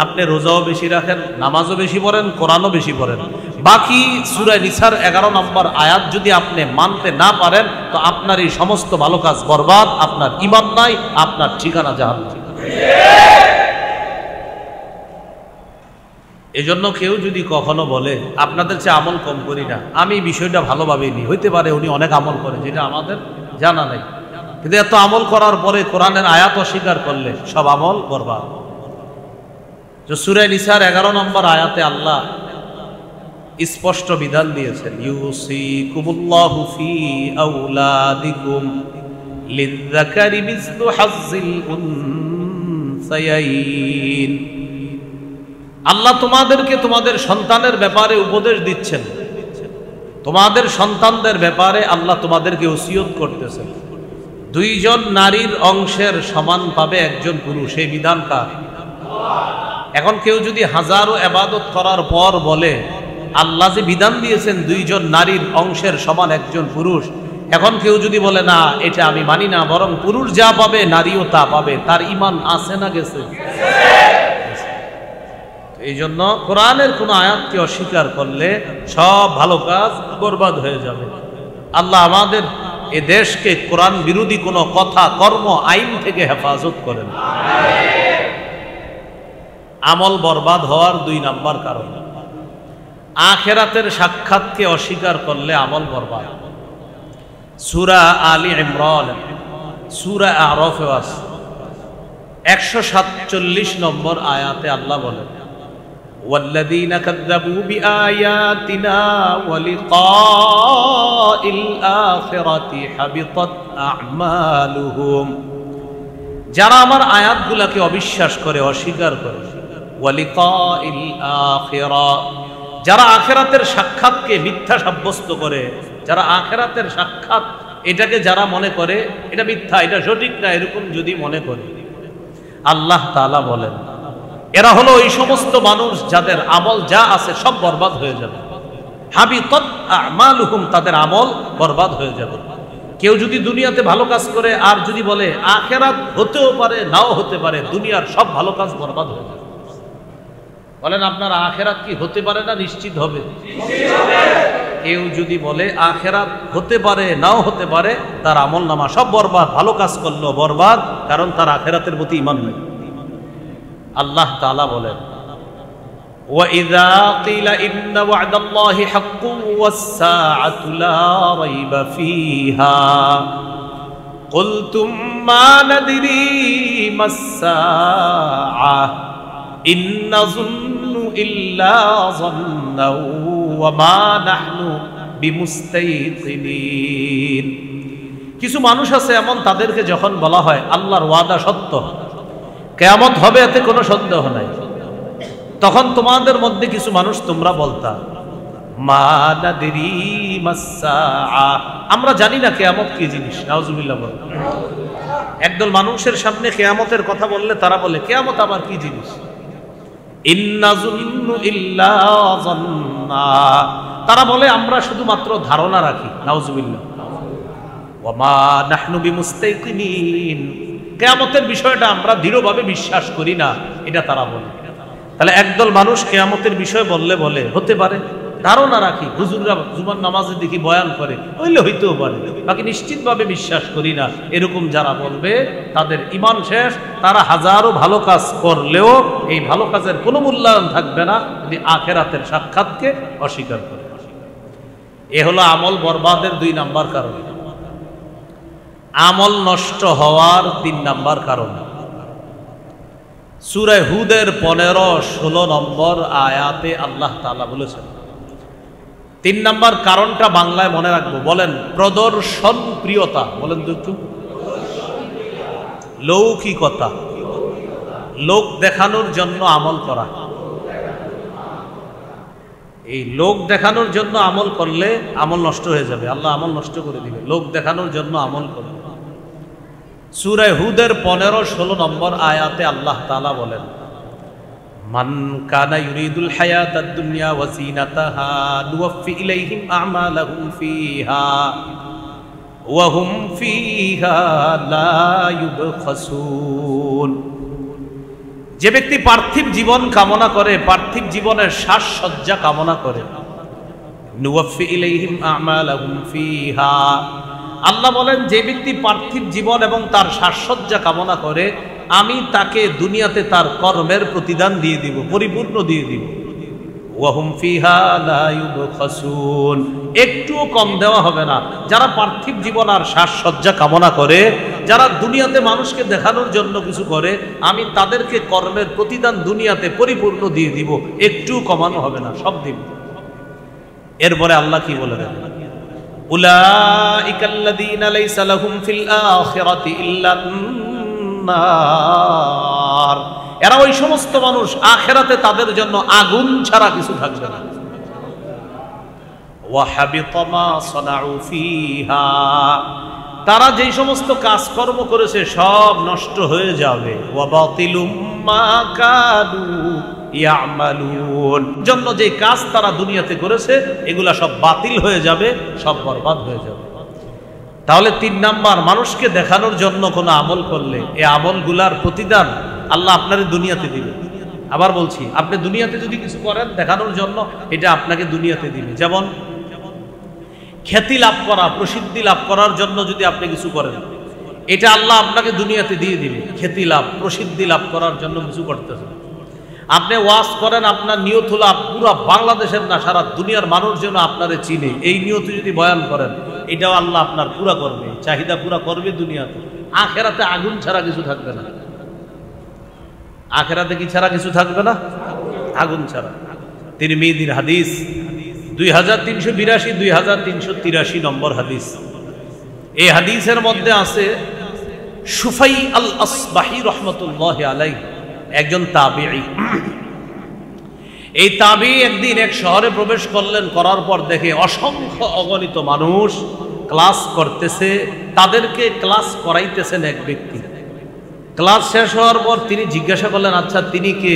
আপনি রোজাও বেশি রাখেন, নামাজও বেশি পড়েন, কোরআনও বেশি পড়েন, বাকি সূরা নিসার 11 নম্বর আয়াত যদি আপনি মানতে না পারেন, তো আপনার এই সমস্ত ভালো কাজ বরবাদ, আপনার ঈমান নাই, আপনার ঠিকানা জাহান্নাম। এজন্য কেউ যদি কখনো বলে আপনাদের চেয়ে আমল কম করি না, আমি বিষয়টা ভালোভাবে নিই, হইতে পারে উনি অনেক আমল করে যেটা আমাদের জানা নাই, কিন্তু এত আমল করার পরে কোরআনের আয়াত অস্বীকার করলে সব আমল বরবাদ। সূরা নিসার 11 নম্বর আয়াতে আল্লাহ স্পষ্ট বিধান দিয়েছেন, ইউসিকুমুল্লাহু ফি আওলাদিকুম লিযযাকারি মিসলু হাজ্জিল উনসায়াইন। আল্লাহ তোমাদেরকে তোমাদের সন্তানের ব্যাপারে উপদেশ দিচ্ছেন, তোমাদের সন্তানদের ব্যাপারে আল্লাহ তোমাদেরকে ওসিয়ত করতেছেন, দুইজন নারীর অংশের সমান পাবে একজন পুরুষ। এই বিধান কার? এখন কেউ যদি হাজারো ইবাদত করার পর বলে আল্লাহ যে বিধান দিয়েছেন দুইজন নারীর অংশের সমান একজন পুরুষ, এখন কেউ যদি বলে না এটা আমি মানি না, বরং পুরুষ যা পাবে নারীও তা পাবে, তার ঈমান আছে না গেছে? এই জন্য কোরআনের কোন আয়াতকে অস্বীকার করলে সব ভালো কাজ বরবাদ হয়ে যাবে। আল্লাহ আমাদের এ দেশকে কোরআন বিরোধী কোনো কথা, কর্ম, আইন থেকে হেফাজত করেন। আমল বরবাদ হওয়ার 2 নাম্বার কারণ, আখিরাতের সাক্ষাৎকে অস্বীকার করলে আমল বরবাদ। সূরা আলী ইমরান, সূরা আরাফে 147 নম্বর আয়াতে আল্লাহ বলেন, والذين كذبوا بآياتنا ولقاء الآخرة حبطت أعمالهم। যারা আমার আয়াতগুলোকে অবিশ্বাস করে, অস্বীকার করে, ওয়ালিকাইল আখিরা, যারা আখিরাতের সাক্ষাৎকে মিথ্যা সাব্যস্ত করে, যারা আখিরাতের সাক্ষাৎ এটাকে যারা মনে করে এটা মিথ্যা, এটা সঠিক না, এরকম যদি মনে করে, আল্লাহ তাআলা বলেন এরা হলো ওই সমস্ত মানুষ যাদের আমল যা আছে সব বরবাদ হয়ে যাবে। হাবিতাত আমালুহুম, তাদের আমল বরবাদ হয়ে যাবে। কেউ যদি দুনিয়াতে ভালো কাজ করে আর যদি বলে আখিরাত হতেও পারে নাও হতে পারে, দুনিয়ার সব ভালো কাজ বরবাদ হয়ে যাবে। বলেন আপনার আখিরাত কি হতে পারে না নিশ্চিত হবে? কেউ যদি বলে আখিরাত হতে পারে নাও হতে পারে, তার আমল নামা সব বরবাদ, ভালো কাজ করলো বরবাদ, কারণ তার আখিরাতের প্রতি ঈমান নেই। আল্লাহ তাআলা বলেন, وَإِذَا قِيلَ إِنَّ وَعْدَ اللَّهِ حَقٌّ وَالسَّاعَةُ لَا رَيْبَ فِيهَا قُلْتُمْ مَا نَدْرِي مَا السَّاعَةُ إِن نَّظُنُّ إِلَّا ظَنًّا وَمَا نَحْنُ بِمُسْتَيْقِنِينَ। কিছু মানুষ আছে এমন, তাদেরকে যখন বলা হয় আল্লাহর ওয়াদা সত্য, কিয়ামত হবে, এতে কোনো সন্দেহ নাই, তখন তোমাদের মধ্যে কিছু মানুষ তোমরা বলতা মা নাদরি মাসসাআ, আমরা জানি না কিয়ামত কি জিনিস। নাউজুবিল্লাহ। একদল মানুষের সামনে কিয়ামতের কথা বললে তারা বলে কিয়ামত আবার কি জিনিস। ইন্নাযুন্নু ইল্লা যান্না, তারা বলে আমরা শুধুমাত্র ধারণা রাখি। নাউজুবিল্লাহ। ওয়া মা নাহনু বিমুস্তাইকিনিন, কিয়ামতের বিষয়টা আমরা দৃঢ়ভাবে বিশ্বাস করি না, এটা তারা বলে। তাহলে একদল মানুষ কিয়ামতের বিষয় বললে বলে হতে পারে, ধারণা রাখি, হুজুররা জুমার নামাজে দেখি বয়ান করে, হইলে হইতেও পারে, বাকি নিশ্চিতভাবে বিশ্বাস করি না, এরকম যারা বলবে তাদের ঈমান শেষ। তারা হাজারো ভালো কাজ করলেও এই ভালো কাজের কোনো মূল্যায়ন থাকবে না যদি আখিরাতের সাক্ষাৎকে অস্বীকার করে। এ হলো আমল বরবাদের 2 নাম্বার কারণ। আমল নষ্ট হওয়ার 3 নাম্বার কারণ, সূরা হুদের 15-16 নম্বর আয়াতে আল্লাহ তাআলা বলেছেন। 3 নাম্বার কারণটা বাংলায় মনে রাখবো, বলেন প্রদর্শন প্রিয়তা। বলেন তো একটু, লৌকিকতা, লোক দেখানোর জন্য আমল করা। এই লোক দেখানোর জন্য আমল করলে আমল নষ্ট হয়ে যাবে, আল্লাহ আমল নষ্ট করে দিবে। লোক দেখানোর জন্য আমল করবে। সূরা হুদের 15-16 নম্বর আয়াতে আল্লাহ তাআলা বলেন মান কানা ইউরিদুল হায়াতাদ দুনিয়া ওয়া যিনাতাহা নুওয়াফি ইলাইহিম আমালাহুম ফিহা ওয়া হুম ফিহা লা ইউবখাসুন। যে ব্যক্তি পার্থিব জীবন কামনা করে, পার্থিব জীবনের সাজসজ্জা কামনা করে, নুওয়াফি ইলাইহিম আমালাহুম ফিহা, আল্লাহ বলেন যে ব্যক্তি পার্থিব জীবন এবং তার সাজসজ্জা কামনা করে, আমি তাকে দুনিয়াতে তার কর্মের প্রতিদান দিয়ে দিব, পরিপূর্ণ দিয়ে দিব। ওয়া হুম ফিহা লা ইউবখাসুন, একটুও কম দেওয়া হবে না। যারা পার্থিব জীবন আর সাজসজ্জা কামনা করে, যারা দুনিয়াতে মানুষকে দেখানোর জন্য কিছু করে, আমি তাদেরকে কর্মের প্রতিদান দুনিয়াতে পরিপূর্ণ দিয়ে দিব, একটুও কমানো হবে না, সব দিব। এরপরে আল্লাহ কি বলে দেন? উলাইকাল্লাযীনা লাইসা লাহুম ফিল আখিরাতি ইল্লান নার, এরা ওই সমস্ত মানুষ আখিরাতে তাদের জন্য আগুন ছাড়া কিছু থাকবে না। ওয়া হাবিতা মা সানাউ ফিহা, তারা যেই সমস্ত কাজকর্ম করেছে সব নষ্ট হয়ে যাবে। ওয়া বাতিলুম মা কানু ইয়ামালুন, জন্য যে কাজ তারা দুনিয়াতে করেছে এগুলা সব বাতিল হয়ে যাবে, সব বরবাদ হয়ে যাবে। তাহলে 3 নাম্বার, মানুষকে দেখানোর জন্য কোনো আমল করলে এই আমলগুলার প্রতিদান আল্লাহ আপনার দুনিয়াতে দিবে। আবার বলছি, আপনি দুনিয়াতে যদি কিছু করেন দেখানোর জন্য, এটা আপনাকে দুনিয়াতে দিবে। যেমন খ্যাতি লাভ করা, প্রসিদ্ধি লাভ করার জন্য যদি আপনি কিছু করেন, এটা আল্লাহ আপনাকে দুনিয়াতে দিয়ে দিবে। খ্যাতি লাভ, প্রসিদ্ধি লাভ করার জন্য কিছু করতেছেন, আপনি ওয়াজ করেন, আপনার নিয়ত হলো পুরো বাংলাদেশের না সারা দুনিয়ার মানুষ যেন আপনারে চিনে, এই নিয়তে যদি বয়ান করেন, এটাও আল্লাহ আপনার পুরা করবে, চাহিদা পুরা করবে দুনিয়াতে। আখেরাতে আগুন ছাড়া কিছু থাকবে না। আখেরাতে কি ছাড়া কিছু থাকবে না? আগুন ছাড়া। তিরমিজির হাদিস 2382, 2383 নম্বর হাদিস। এই হাদিসের মধ্যে আছে সুফাই আল আসবাহি রহমতুল্লাহি আলাইহি, একজন তাবিঈ। এই তাবিঈ একদিন এক শহরে প্রবেশ করলেন, করার পর দেখে অসংখ্য অগণিত মানুষ ক্লাস করতেছে, তাদেরকে ক্লাস করাইতেছেন এক ব্যক্তি। ক্লাস শেষ হওয়ার পর তিনি জিজ্ঞাসা করলেন, আচ্ছা তিনি কে?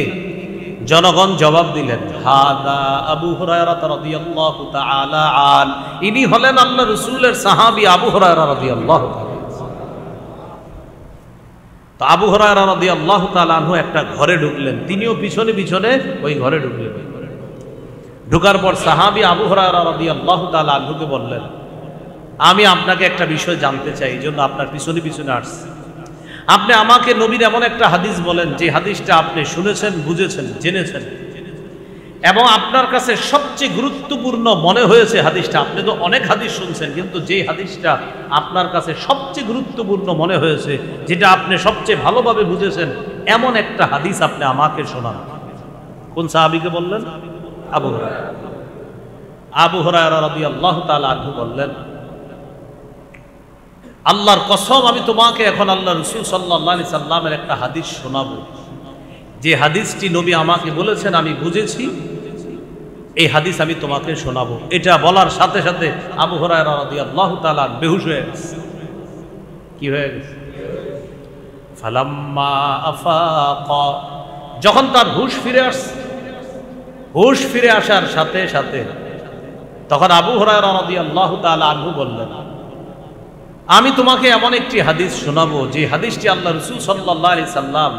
জনগণ জবাব দিলেন, হাদা আবু হুরায়রা রাদিয়াল্লাহু তাআলা আন, ইনি হলেন আল্লাহর রাসূলের সাহাবী আবু হুরায়রা রাদিয়াল্লাহু তাআলা। তো আবু হুরায়রা রাদিয়াল্লাহু তাআলা আনহু একটা ঘরে ঢুকলেন, তিনিও পিছনে পিছনে ওই ঘরে ঢুকলেন। ঢোকার পর সাহাবী আবু হুরায়রা রাদিয়াল্লাহু তাআলা আনহুকে বললেন, আমি আপনাকে একটা বিষয় জানতে চাই, এই জন্য আপনার পিছনে পিছনে আসছি। আপনি আমাকে নবীর এমন একটা হাদিস বলেন যে হাদিসটা আপনি শুনেছেন, বুঝেছেন, জেনেছেন, এবং আপনার কাছে সবচেয়ে গুরুত্বপূর্ণ মনে হয়েছে হাদিসটা। আপনি তো অনেক হাদিস শুনছেন, কিন্তু যে হাদিসটা আপনার কাছে সবচেয়ে গুরুত্বপূর্ণ মনে হয়েছে, যেটা আপনি সবচেয়ে ভালোভাবে বুঝেছেন, এমন একটা হাদিস আপনি আমাকে শোনান। কোন সাহাবীকে বললেন? আবু হুরায়রা। আবু হুরায়রা রাদিয়াল্লাহু তাআলা আনহু বললেন, আল্লাহর কসম, আমি তোমাকে এখন আল্লাহ রাসূল সাল্লাল্লাহু আলাইহি সাল্লামের একটা হাদিস শোনাবো, যে হাদিসটি নবী আমাকে বলেছেন, আমি বুঝেছি, এই হাদিস আমি তোমাকে শোনাবো। এটা বলার সাথে সাথে আবু হুরায়রা রাদিয়াল্লাহু তাআলা বেহুশ হয়ে গেছে। কি হয়ে গেছে? ফালাম্মা আফাকা, যখন তার হুশ ফিরে আসছে, হুশ ফিরে আসার সাথে সাথে তখন আবু হুরায়রা রাদিয়াল্লাহু তাআলা আনহু বললেন, আমি তোমাকে এমন একটি হাদিস শোনাবো যে হাদিসটি আল্লাহ রাসূল সাল্লাল্লাহু আলাইহি সাল্লাম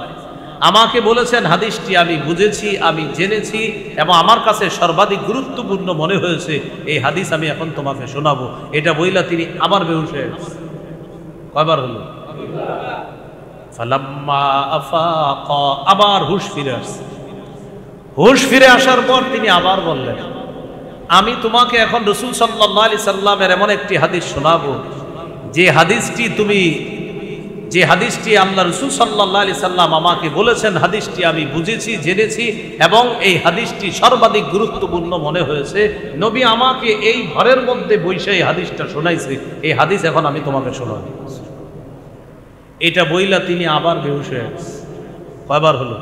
আমাকে বলেছেন, হাদিসটি আমি বুঝেছি, আমি জেনেছি, এবং আমার কাছে সর্বাধিক গুরুত্বপূর্ণ মনে হয়েছে, এই হাদিস আমি এখন তোমাকে শোনাবো। এটা বইলা তিনি আবার বেহুশ হয়ে গেছে। কয়বার হলো? ফালাম্মা আফাকা, আবার হুশ ফিরে আসছে। হুশ ফিরে আসার পর তিনি আবার বললেন, আমি তোমাকে এখন রাসূল সাল্লাল্লাহু আলাইহি সাল্লামের এমন একটি হাদিস শোনাবো যে হাদিসটি আল্লাহ রাসূল সাল্লাল্লাহু আলাইহি সাল্লাম আমাকে বলেছেন, হাদিসটি আমি বুঝেছি, জেনেছি, এবং এই হাদিসটি সর্বাধিক গুরুত্বপূর্ণ মনে হয়েছে। নবী আমাকে এই ঘরের মধ্যে বসে এই হাদিসটা শোনাইছে, এই হাদিস এখন আমি তোমাকে শোনাবো। এটা বইলা তিনি আবার বেহুশ হয়ে গেছে। কয়বার হলো?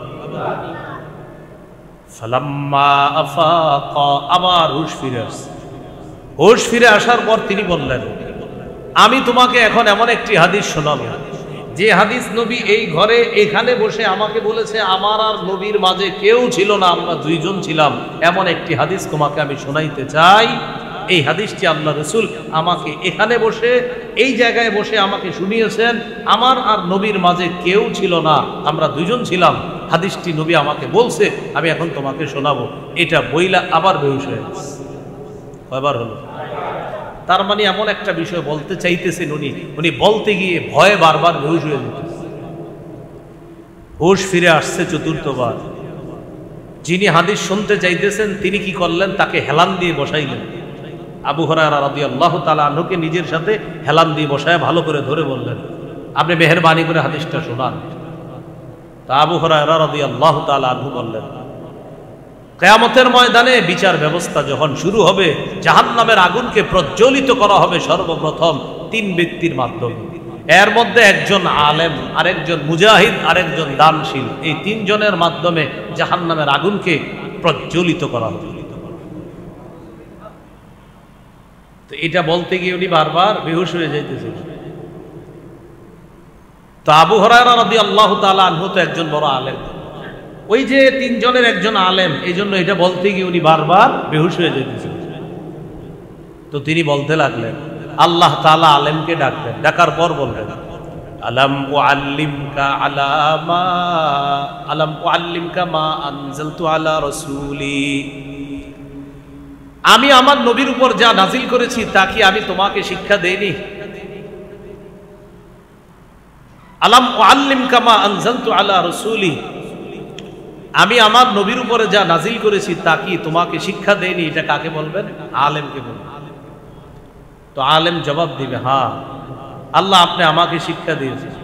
ফালাম্মা আফাকা, আবার হুশ ফিরে আসছে। হুশ ফিরে আসার পর তিনি বললেন, আমি তোমাকে এখন এমন একটি হাদিস শোনাবো যে হাদিস নবী এই ঘরে এখানে বসে আমাকে বলেছে আমার আর নবীর মাঝে কেউ ছিল না, আমরা দুইজন ছিলাম, এমন একটি হাদিস তোমাকে আমি শোনাইতে চাই। এই হাদিসটি আল্লাহ রাসূল আমাকে এখানে বসে এই জায়গায় বসে আমাকে শুনিয়েছেন, আমার আর নবীর মাঝে কেউ ছিল না, আমরা দুইজন ছিলাম। হাদিসটি নবী আমাকে বলছে, আমি এখন তোমাকে শোনাবো। এটা বইলা আবার বেহুশ হয়ে গেছে। কয়বার হলো? তার মানে এমন একটা বিষয় বলতে চাইতেছেন উনি বলতে গিয়ে ভয়ে বারবার বেহুশ হয়ে যেতেছে। হুশ ফিরে আসছে চতুর্থবার। যিনি হাদিস শুনতে চাইতেছেন তিনি কি করলেন? তাকে হেলান দিয়ে বসাইলেন। আবু হুরায়রা রাদিয়াল্লাহু তাআলা আনহুকে নিজের সাথে হেলান দিয়ে বসায় ভালো করে ধরে বললেন, আপনি মেহেরবানি করে হাদিসটা শোনান। তা আবু হুরায়রা রাদিয়াল্লাহু তাআলা আনহু বললেন, কিয়ামতের ময়দানে বিচার ব্যবস্থা যখন শুরু হবে, জাহান্নামের আগুনকে প্রজ্বলিত করা হবে সর্বপ্রথম তিন ব্যক্তির মাধ্যমে। এর মধ্যে একজন আলেম, আরেকজন মুজাহিদ, আরেকজন দানশীল। এই তিনজনের মাধ্যমে জাহান্নামের আগুনকে প্রজ্বলিত করা হবে। তো এটা বলতে গিয়ে উনি বারবার বেহুশ হয়ে যাইতেছিল। তো আবু হুরায়রা রাদিয়াল্লাহু তাআলা আনহু তো একজন বড় আলেম, ওই যে তিনজনের একজন আলেম, এই জন্য এটা বলতে গিয়ে উনি বারবার বেহুশ হয়ে যেতেছিল। তো তিনি বলতে লাগলেন, আল্লাহ তাআলা আলেমকে ডাকলেন, ডাকার পর বললেন, আলাম উআল্লিমকা মা আনজালতু আলা রাসূলি, আমি আমার নবীর উপর যা নাজিল করেছি তা কি আমি তোমাকে শিক্ষা দেইনি? আলাম উআল্লিমকা মা আনজালতু আলা রাসূলি, আমি আমার নবীর উপরে যা নাজিল করেছি তা কি তোমাকে শিক্ষা দেয়নি? এটা কাকে বলবেন? আলেমকে বলবেন। তো আলেম জবাব দিবে, হ্যাঁ আল্লাহ আপনি আমাকে শিক্ষা দিয়েছেন।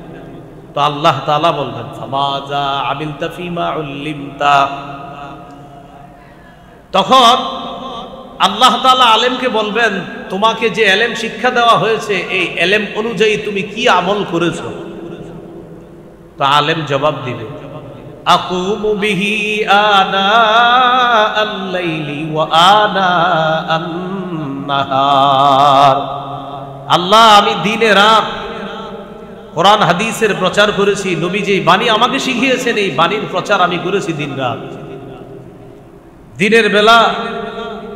তো আল্লাহ তাআলা বলবেন, ফামাযা আমিলতা ফীমা উল্লিমতা, তখন আল্লাহ তাআলা আলেমকে বলবেন, তোমাকে যে ইলম শিক্ষা দেওয়া হয়েছে এই ইলম অনুযায়ী তুমি কি আমল করেছো? তো আলেম জবাব দিবে, আকুমু বিহি আনা আল-লাইলি ওয়া আনা আন-নাহার, আল্লাহ আমি দিনে রাত কোরআন হাদিসের প্রচার করেছি, নবী যেই বাণী আমাকে শিখিয়েছেন এই বাণীর প্রচার আমি করেছি দিন রাত। দিনের বেলা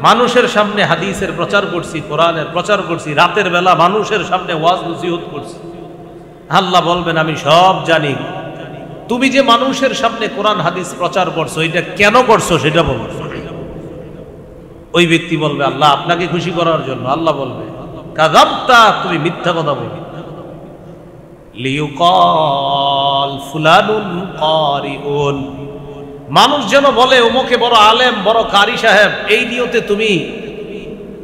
মানুষের সামনে হাদিসের প্রচার করছি, কোরআনের প্রচার করছি, রাতের বেলা মানুষের সামনে ওয়াজ নসিহত করছি। আল্লাহ বলবেন, আমি সব জানি, তুমি যে মানুষের সামনে কোরআন হাদিস প্রচার করছো এটা কেন করছো সেটা বলো। ওই ব্যক্তি বলবে, আল্লাহ আপনাকে খুশি করার জন্য। আল্লাহ বলবে, কাযাবতা, তুমি মিথ্যা কথা বলো। লিইউকাল ফুলানুন কারিউন, মানুষ যেন বলে ওমকে বড় আলেম, বড় কারি সাহেব, এই নিয়তে তুমি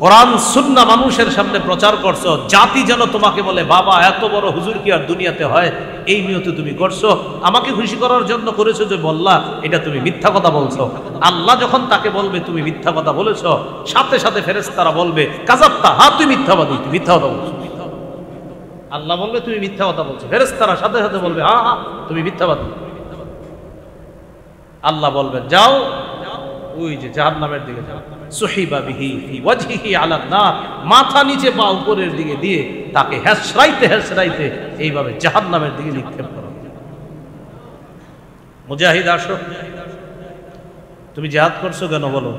কোরআন সুন্নাহ মানুষের সামনে প্রচার করছো, জাতি যেন তোমাকে বলে বাবা এত বড় হুজুর কি আর দুনিয়াতে হয়, এই নিয়তে তুমি করছো, আমাকে খুশি করার জন্য করেছো যে বললা, এটা তুমি মিথ্যা কথা বলছো। আল্লাহ যখন তাকে বলবে তুমি মিথ্যা কথা বলেছো, সাথে সাথে ফেরেশতারা বলবে, কাযাবতা, হ্যাঁ তুই মিথ্যাবাদী, তুই মিথ্যা কথা বলছো। আল্লাহ বলবে তুমি মিথ্যা কথা বলছো, ফেরেশতারা সাথে সাথে বলবে হ্যাঁ হ্যাঁ তুমি মিথ্যাবাদী। আল্লাহ বলবেন, যাও ওই যে জাহান্নামের দিকে যাও, সুহিবা বিহি ফি ওয়াজহিহি আলান নার, মাথা নিচে পা উপরের দিকে দিয়ে তাকে হেসরাইতে হেসরাইতে এইভাবে জাহান্নামের দিকে নিক্ষেপ করো। মুজাহিদ আসো, তুমি জিহাদ করছো কেন বলো?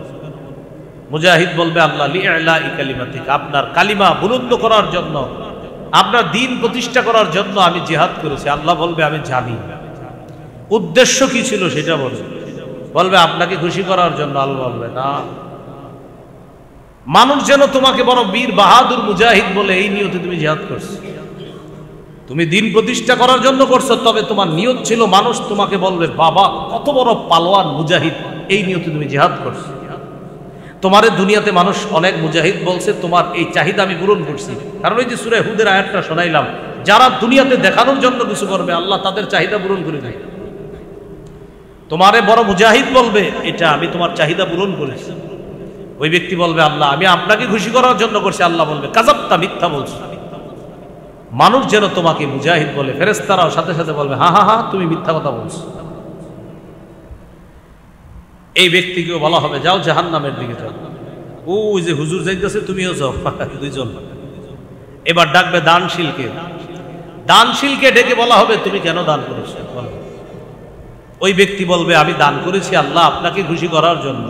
মুজাহিদ বলবে, আল্লাহ লিইলাই কালিমাতিক, আপনার কালিমা বুলন্দ করার জন্য, আপনার দ্বীন প্রতিষ্ঠা করার জন্য আমি জিহাদ করেছি। আল্লাহ বলবে, আমি জানি উদ্দেশ্য কি ছিল সেটা বলবে। বলবে আপনাকে খুশি করার জন্য। আল্লাহ বলবে, না, মানুষ যেন তোমাকে বড় বীর বাহাদুর মুজাহিদ বলে এই নিয়তে তুমি জিহাদ করছো। তুমি দ্বীন প্রতিষ্ঠা করার জন্য করছো, তবে তোমার নিয়ত ছিল মানুষ তোমাকে বলবে বাবা কত বড় পালোয়ান মুজাহিদ, এই নিয়তে তুমি জিহাদ করছো। তোমার দুনিয়াতে মানুষ অনেক মুজাহিদ বলছে, তোমার এই চাহিদা আমি পূরণ করছি। কারণ ওই যে সূরা হুদের আয়াতটা শোনাইলাম, যারা দুনিয়াতে দেখানোর জন্য কিছু করবে আল্লাহ তাদের চাহিদা পূরণ করে দেয়। তোমারে বড় মুজাহিদ বলবে, এটা আমি তোমার চাহিদা পূরণ করেছি। ওই ব্যক্তি বলবে, আল্লাহ আমি আপনাকে খুশি করার জন্য করছি। আল্লাহ বলবে, কাযাবতা, মিথ্যা বলছো। মানুষ যেন তোমাকে মুজাহিদ বলে, ফেরেশতারাও সাথে সাথে বলবে, হ্যাঁ হ্যাঁ হ্যাঁ তুমি মিথ্যা কথা বলছো। এই ব্যক্তিকেও বলা হবে, যাও জাহান্নামের দিকে যাও। ওই যে হুজুর যাইতেছে, তুমিও যাও, দুইজন। এবার ডাকবে দানশীলকে, দানশীলকে ডেকে বলা হবে তুমি কেন দান করেছো? ওই ব্যক্তি বলবে আমি দান করেছি আল্লাহ আপনাকে খুশি করার জন্য।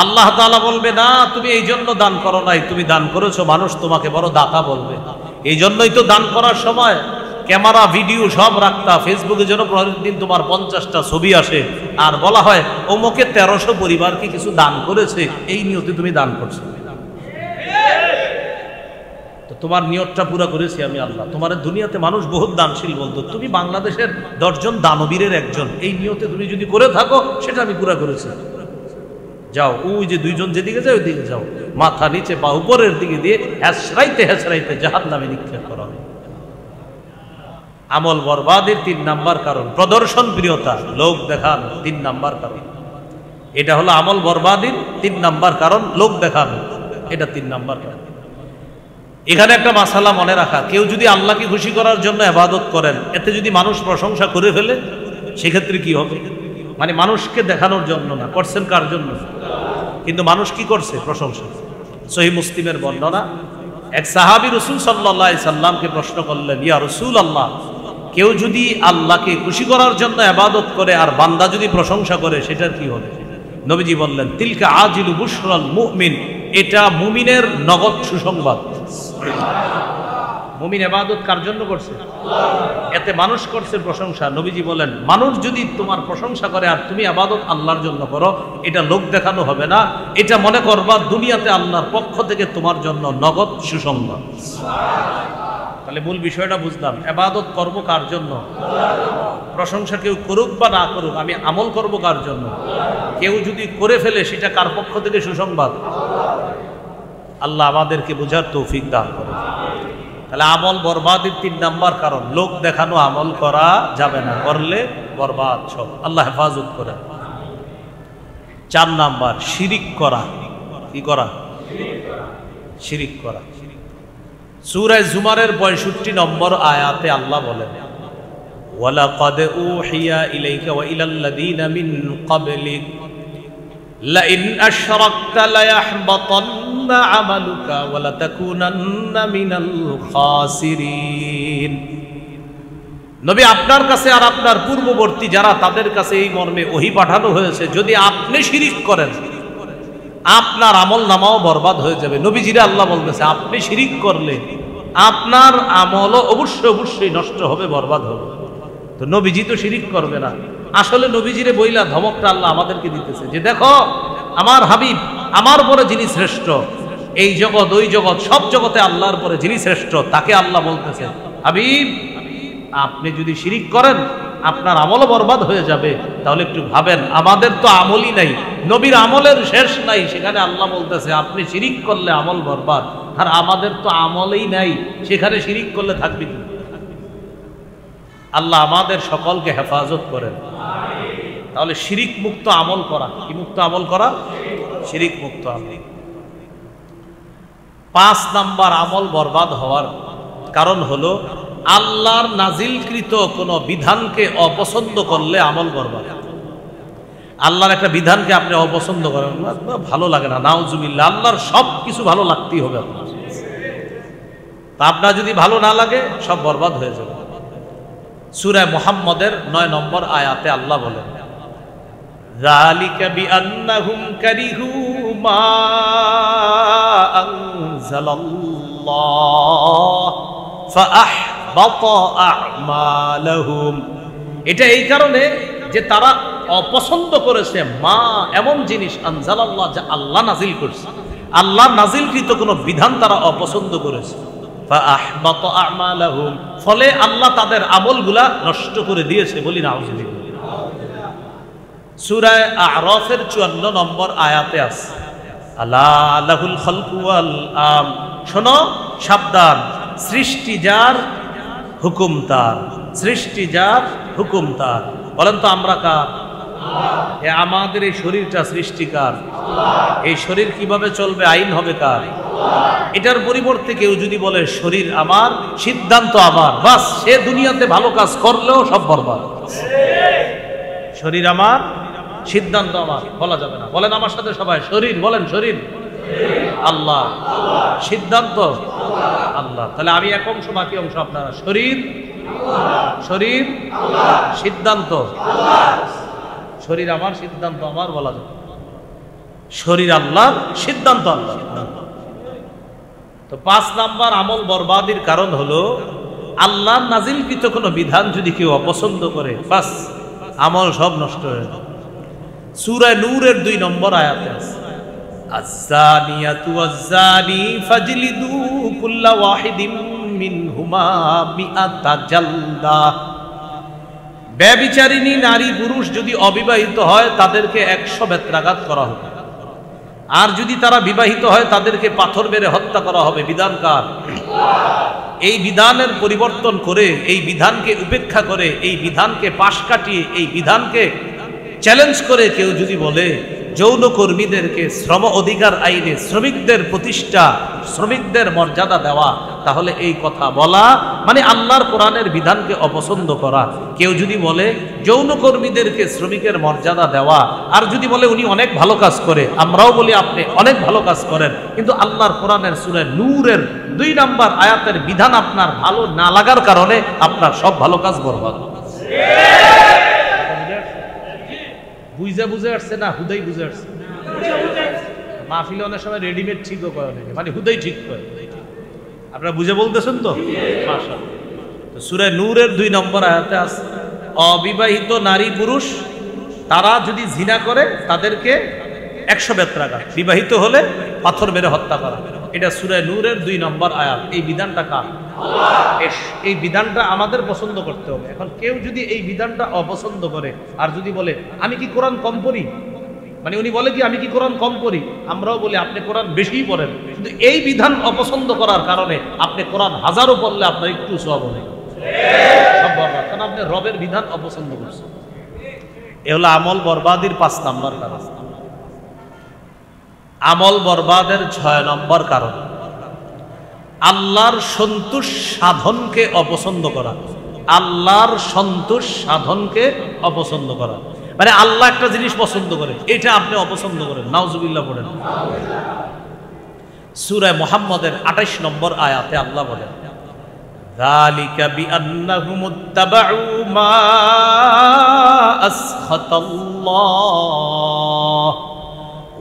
আল্লাহ তাআলা বলবে না, তুমি এই জন্য দান করো নাই, তুমি দান করেছো মানুষ তোমাকে বড় দাতা বলবে। এই জন্যই তো দান করার সময় ক্যামেরা ভিডিও সব রাখতা, ফেসবুকে যেন প্রতিদিন তোমার 50টা ছবি আসে আর বলা হয় অমুকে 1300 পরিবারকে কিছু দান করেছে, এই নিয়তে তুমি দান করছো। তো তোমার নিয়তটা পুরা করেছি আমি আল্লাহ। তোমার দুনিয়াতে মানুষ বহুত দানশীল বলতো, তুমি বাংলাদেশের 10 জন দানবীরের একজন, এই নিয়তে তুমি যদি করে থাকো সেটা আমি পুরা করেছি। যাও, ওই যে 2 জন যেদিকে যায় ওই দিকে যাও, মাথা নিচে পা উপরের দিকে দিয়ে হেসরাইতে হেসরাইতে জাহান্নামে নিক্ষেপ করা হবে। আমল বরবাদের 3 নাম্বার কারণ প্রদর্শন প্রিয়তা, লোক দেখানো 3 নাম্বার কারণ। এটা হলো আমল বরবাদের 3 নাম্বার কারণ, লোক দেখানো, এটা 3 নাম্বার কারণ। এখানে একটা মাসালা মনে রাখা, কেউ যদি আল্লাহকে খুশি করার জন্য ইবাদত করেন, এতে যদি মানুষ প্রশংসা করে ফেলে সেক্ষেত্রে কি হবে? মানে মানুষকে দেখানোর জন্য না, করছেন কার জন্য? কিন্তু মানুষ কি করছে? প্রশংসা। সহিহ মুসলিমের বর্ণনা, এক সাহাবী রাসূল সাল্লাল্লাহু আলাইহি সাল্লামকে প্রশ্ন করলেন, ইয়া রাসূলুল্লাহ, কেউ যদি আল্লাহকে খুশি করার জন্য ইবাদত করে আর বান্দা যদি প্রশংসা করে সেটার কি হবে? নবীজি বললেন, তিলকা আজিলু বুশরাল মুমিন, এটা মুমিনের নগদ সুসংবাদ। মুমিন ইবাদত কার জন্য করছে? এতে মানুষ করছে প্রশংসা। নবীজি বলেন, মানুষ যদি তোমার প্রশংসা করে আর তুমি ইবাদত আল্লাহর জন্য করো, এটা লোক দেখানো হবে না, এটা মনে করবা দুনিয়াতে আল্লাহর পক্ষ থেকে তোমার জন্য নগদ সুসংবাদ। তাহলে মূল বিষয়টা বুঝলাম, ইবাদত করব কার জন্য? প্রশংসা কেউ করুক বা না করুক, আমি আমল করব কার জন্য? কেউ যদি করে ফেলে সেটা কার পক্ষ থেকে সুসংবাদ? আল্লাহ আমাদেরকে বোঝার তৌফিক দান করে। তাহলে আমল বরবাদের 3 নাম্বার কারণ, লোক দেখানো আমল করা যাবে না, করলে বরবাদ সব। আল্লাহ হেফাজত করে। 4 নাম্বার শিরিক করা। কি করা? শিরিক করা। সূরা জুমারের 65 নম্বর আয়াতে আল্লাহ বলেন, ওয়ালাকাদ উহিয়া ইলাইকা ওয়া ইলাল্লাযীনা মিন ক্বাবলিক লাইন আশরাকতা লায়াহবাতান্না আমালুকা ওয়া লাতাকুনান্না মিনাল খাসিরিন। নবী আপনার কাছে আর আপনার পূর্ববর্তী যারা, তাদের কাছে এই মর্মে ওহী পাঠানো হয়েছে, যদি আপনি শিরিক করেন আপনার আমল নামাও বরবাদ হয়ে যাবে। নবীজিরা আল্লাহ বলতেছে, আপনি শিরিক করলে আপনার আমলও অবশ্যই নষ্ট হবে, বরবাদ হবে। তো নবীজি তো শিরিক করবে না। আসলে নবীজিরে বইলা ধমকটা আল্লাহ আমাদেরকে দিতেছে যে দেখো আমার হাবিব, আমার পরে যিনি শ্রেষ্ঠ, এই জগৎ ওই জগৎ সব জগতে আল্লাহর পরে যিনি শ্রেষ্ঠ, তাকে আল্লাহ বলতেছে, হাবিব আপনি যদি শিরিক করেন আপনার আমলও বরবাদ হয়ে যাবে। তাহলে একটু ভাবেন, আমাদের তো আমলই নাই, নবীর আমলের শেষ নাই, সেখানে আল্লাহ বলতেছে আপনি শিরিক করলে আমল বরবাদ, আর আমাদের তো আমলই নাই, সেখানে শিরিক করলে থাকবে কি? আল্লাহ আমাদের সকলকে হেফাজত করেন। তাহলে শিরিক মুক্ত আমল করা, কি মুক্ত আমল করা? শিরিক মুক্ত আমল। 5 নাম্বার আমল বরবাদ হওয়ার কারণ হলো আল্লাহর নাজিলকৃত কোনো বিধানকে অপছন্দ করলে আমল বরবাদ। আল্লাহর একটা বিধানকে আপনি অপছন্দ করেন, ভালো লাগে না, নাউজুবিল্লাহ, আল্লাহর সব কিছু ভালো লাগতেই হবে আপনার। তা আপনার যদি ভালো না লাগে সব বরবাদ হয়ে যাবে। সূরা মুহাম্মদের 9 নম্বর আয়াতে আল্লাহ বলেন, যালিকা বিআন্নাহুম কারিহু মা আনজালাল্লাহ ফাআহবাতা আ'মালাহুম। এটা এই কারণে যে তারা অপছন্দ করেছে মা, এমন জিনিস, আনজালাল্লাহ, যা আল্লাহ নাজিল করেছে, আল্লাহ নাজিলকৃত কোনো বিধান তারা অপছন্দ করেছে। ফাআহবাতা আ'মালাহুম, ফলে আল্লাহ তাদের আমলগুলা নষ্ট করে দিয়েছে। বলি নাউযুবিল্লাহ। সূরা আ'রাফের 54 নম্বর আয়াতে আছে, আলা লাহুল খালকু ওয়াল আম, শোনো সাবধান, সৃষ্টি যার, হুকুম তার, সৃষ্টি যার, হুকুম তার। বলেন তো আমরা কার? আমাদের এই শরীরটা সৃষ্টিকার। এই শরীর কিভাবে চলবে, আইন হবে কার? এটার পরিবর্তে কেউ যদি বলে শরীর আমার, সিদ্ধান্ত আমার, বাস সে দুনিয়াতে ভালো কাজ করলেও সব বরবাদ। শরীর আমার, সিদ্ধান্ত আমার বলা যাবে না। বলেন আমার সাথে সবাই, শরীর বলেন, শরীর আল্লাহ, সিদ্ধান্ত আল্লাহ। তাহলে আমি এক অংশ, বাকি অংশ আপনারা। শরীর শরীর সিদ্ধান্ত, শরীর আমার সিদ্ধান্ত আমার বলা যায়, শরীর আল্লাহর সিদ্ধান্ত আল্লাহ। তো 5 নাম্বার আমল বরবাদির কারণ হলো আল্লাহর নাজিলকৃত কোনো বিধান যদি কেউ অপছন্দ করে, বাস আমল সব নষ্ট হয়ে যায়। সূরা নূরের 2 নম্বর আয়াতে আছে, আয-যানিয়াতু ওয়াজ-যানি ফাজলিদু কুল্লা ওয়াহিদিম মিনহুমা মিআতা জালদা। ব্যভিচারিণী নারী পুরুষ যদি অবিবাহিত হয় তাদেরকে 100 বেত্রাঘাত করা হবে, আর যদি তারা বিবাহিত হয় তাদেরকে পাথর মেরে হত্যা করা হবে। বিধানকার এই বিধানের পরিবর্তন করে, এই বিধানকে উপেক্ষা করে, এই বিধানকে পাশ কাটিয়ে, এই বিধানকে চ্যালেঞ্জ করে কেউ যদি বলে যৌন কর্মীদেরকে শ্রম অধিকার আইনে শ্রমিকদের প্রতিষ্ঠা, শ্রমিকদের মর্যাদা দেওয়া, তাহলে এই কথা বলা মানে আল্লাহর কোরআনের বিধানকে অপছন্দ করা। কেউ যদি বলে যৌন কর্মীদেরকে শ্রমিকের মর্যাদা দেওয়া, আর যদি বলে উনি অনেক ভালো কাজ করে, আমরাও বলি আপনি অনেক ভালো কাজ করেন, কিন্তু আল্লাহর কোরআনের সূরা নূরের 2 নম্বর আয়াতের বিধান আপনার ভালো না লাগার কারণে আপনার সব ভালো কাজ বরবাদ। বুঝে বুঝে আসছে না হুদাই বুঝে আসছে? মাহফিলে অনেক সময় রেডিমেড ঠিকও করে, মানে হুদাই ঠিক করে। আপনারা বুঝে বলতেছেন তো? মাশাআল্লাহ। তো সূরা নূরের 2 নম্বর আয়াতে আছে, অবিবাহিত নারী পুরুষ তারা যদি জিনা করে তাদেরকে 100 বেত্রাঘাত, বিবাহিত হলে পাথর মেরে হত্যা করা। এটা সূরা নূরের 2 নম্বর আয়াত। এই বিধানটা কার? আল্লাহ। এই বিধানটা আমাদের পছন্দ করতে হবে। এখন কেউ যদি এই বিধানটা অপছন্দ করে আর যদি বলে আমি কি কোরআন কম পড়ি, মানে উনি বলে কি আমি কি কোরআন কম পড়ি, আমরাও বলি আপনি কোরআন বেশিই পড়েন, কিন্তু এই বিধান অপছন্দ করার কারণে আপনি কোরআন হাজারও পড়লে আপনার একটু সওয়াব হবে, সব বরবাদ, কারণ আপনি রবের বিধান অপছন্দ করছেন। এ হলো আমল বরবাদির 5 নম্বর কারণ। আমল বরবাদের 6 নম্বর কারণ আল্লাহর সন্তোষ সাধনকে অপছন্দ করা। আল্লাহর সন্তোষ সাধনকে অপছন্দ করা মানে আল্লাহ একটা জিনিস পছন্দ করে, এটা আপনি অপছন্দ করেন, নাউজুবিল্লাহ পড়েন। সূরা মুহাম্মদের 28 নম্বর আয়াতে আল্লাহ বলেন, যালিকা বিআন্নাহুম ইত্তাবাউ মা আসখাতাল্লাহ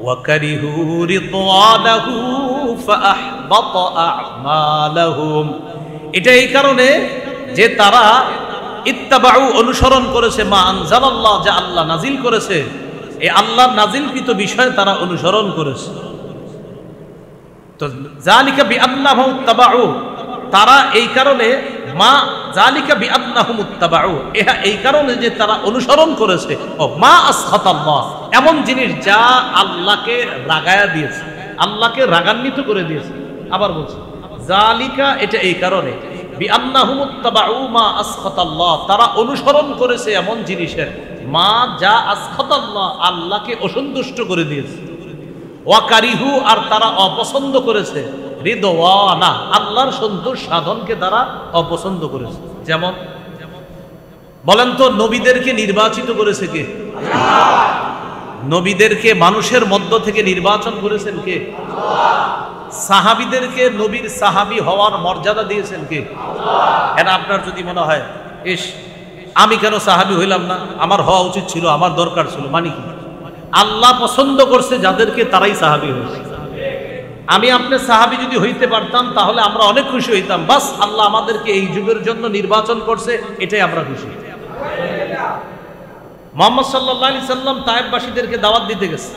ওয়া কারিহু রিদওয়ানাহু ফাআহবাতা আ'মালাহুম। এটা এই কারণে যে তারা ইত্তাবাউ অনুসরণ করেছে, মা আনজালাল্লাহ যা আল্লাহ নাজিল করেছে, এই আল্লাহর নাজিলকৃত বিষয় তারা অনুসরণ করেছে। তো যালিকা বিআন্নাহুম ইত্তাবাউ, তারা এই কারণে মা যালিকা বিআন্নাহুম ইত্তাবাউ, এটা এই কারণে যে তারা অনুসরণ করেছে ও মা আসখাতাল্লাহ, এমন জিনিস যা আল্লাহকে রাগায়া দিয়েছে, আল্লাহকে রাগান্বিত করে দিয়েছে। আবার বলছি যালিকা, এটা এই কারণে বিআন্নাহুম ইত্তাবাউ মা আসখাতাল্লাহ, তারা অনুসরণ করেছে এমন জিনিসের মা যা আসখাতাল্লাহ, আল্লাহকে অসন্তুষ্ট করে দিয়েছে। ওয়া কারিহু, আর তারা অপছন্দ করেছে রিদওয়ানা, আল্লাহর সন্তোষ সাধনকে তারা অপছন্দ করেছে। যেমন বলেন তো, নবীদেরকে নির্বাচিত করেছে কে? নবীদেরকে মানুষের মধ্য থেকে নির্বাচন করেছেন কে? সাহাবীদেরকে নবীর সাহাবী হওয়ার মর্যাদা দিয়েছেন কে? এটা আপনার যদি মনে হয় ইস আমি কেন সাহাবী হইলাম না, আমার হওয়া উচিত ছিল, আমার দরকার ছিল, মানে কি? আল্লাহ পছন্দ করছে যাদেরকে, তারাই সাহাবী হয়েছে। আমি আপনি সাহাবী যদি হইতে পারতাম তাহলে আমরা অনেক খুশি হইতাম, বাস আল্লাহ আমাদেরকে এই যুগের জন্য নির্বাচন করছে, এটাই আমরা খুশি। মুহাম্মদ সাল্লাল্লাহু আলাইহি সাল্লাম তায়েফবাসীদেরকে দাওয়াত দিতে গেছে।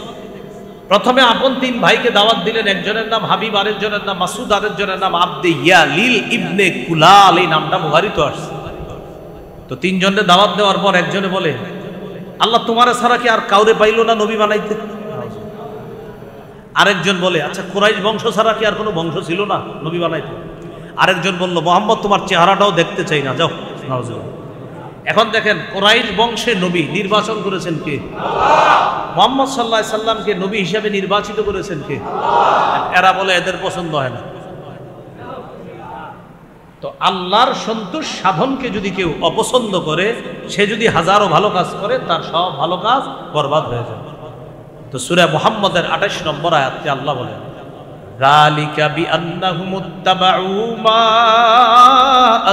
প্রথমে আপন 3 ভাইকে দাওয়াত দিলেন, একজনের নাম হাবিব, আরেকজনের নাম মাসুদ, আরেকজনের নাম আব্দে ইয়ালিল ইবনে কুলাল, এই নামটা মুবারিত আসছে। তো 3 জনের দাওয়াত দেওয়ার পর একজনে বলে, আল্লাহ তোমার ছাড়া কি আর কাউরে পাইলো না নবী বানাইতে? আরেকজন বলে, আচ্ছা কুরাইশ বংশ ছাড়া কি আর কোনো বংশ ছিল না নবী বানাইতে? আরেকজন বলল, মোহাম্মদ তোমার চেহারাটাও দেখতে চাই না, যাও। এখন দেখেন, কুরাইশ বংশে নবী নির্বাচন করেছেন কে? মুহাম্মদ সাল্লাল্লাহু আলাইহি সাল্লামকে নবী হিসেবে নির্বাচিত করেছেন কে? এরা বলে এদের পছন্দ হয় না। তো আল্লাহর সন্তোষ সাধনকে যদি কেউ অপছন্দ করে, সে যদি হাজারো ভালো কাজ করে, তার সব ভালো কাজ বরবাদ হয়ে যাবে। তো সূরা মুহাম্মদের 28 নম্বর আয়াতে আল্লাহ বলেন, যালিকা বিআন্নাহুম ইত্তাবাউ মা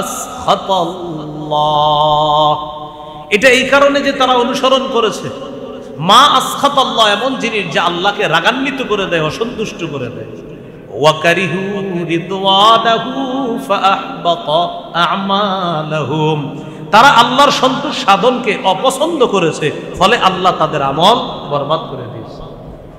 আসখাতাল্লাহ আসখাতাল্লাহ, এটা এই কারণে যে তারা অনুসরণ করেছে মা আসখাতাল্লাহ, এমন জিনিস যা আল্লাহকে রাগান্বিত করে দেয়, অসন্তুষ্ট করে দেয়। ওয়াকারিহু রিদওয়ানাহু ফাআহবাতা আ'মালাহুম, তারা আল্লাহর সন্তোষ সাধনকে অপছন্দ করেছে, ফলে আল্লাহ তাদের আমল বরবাদ করে দিয়েছে।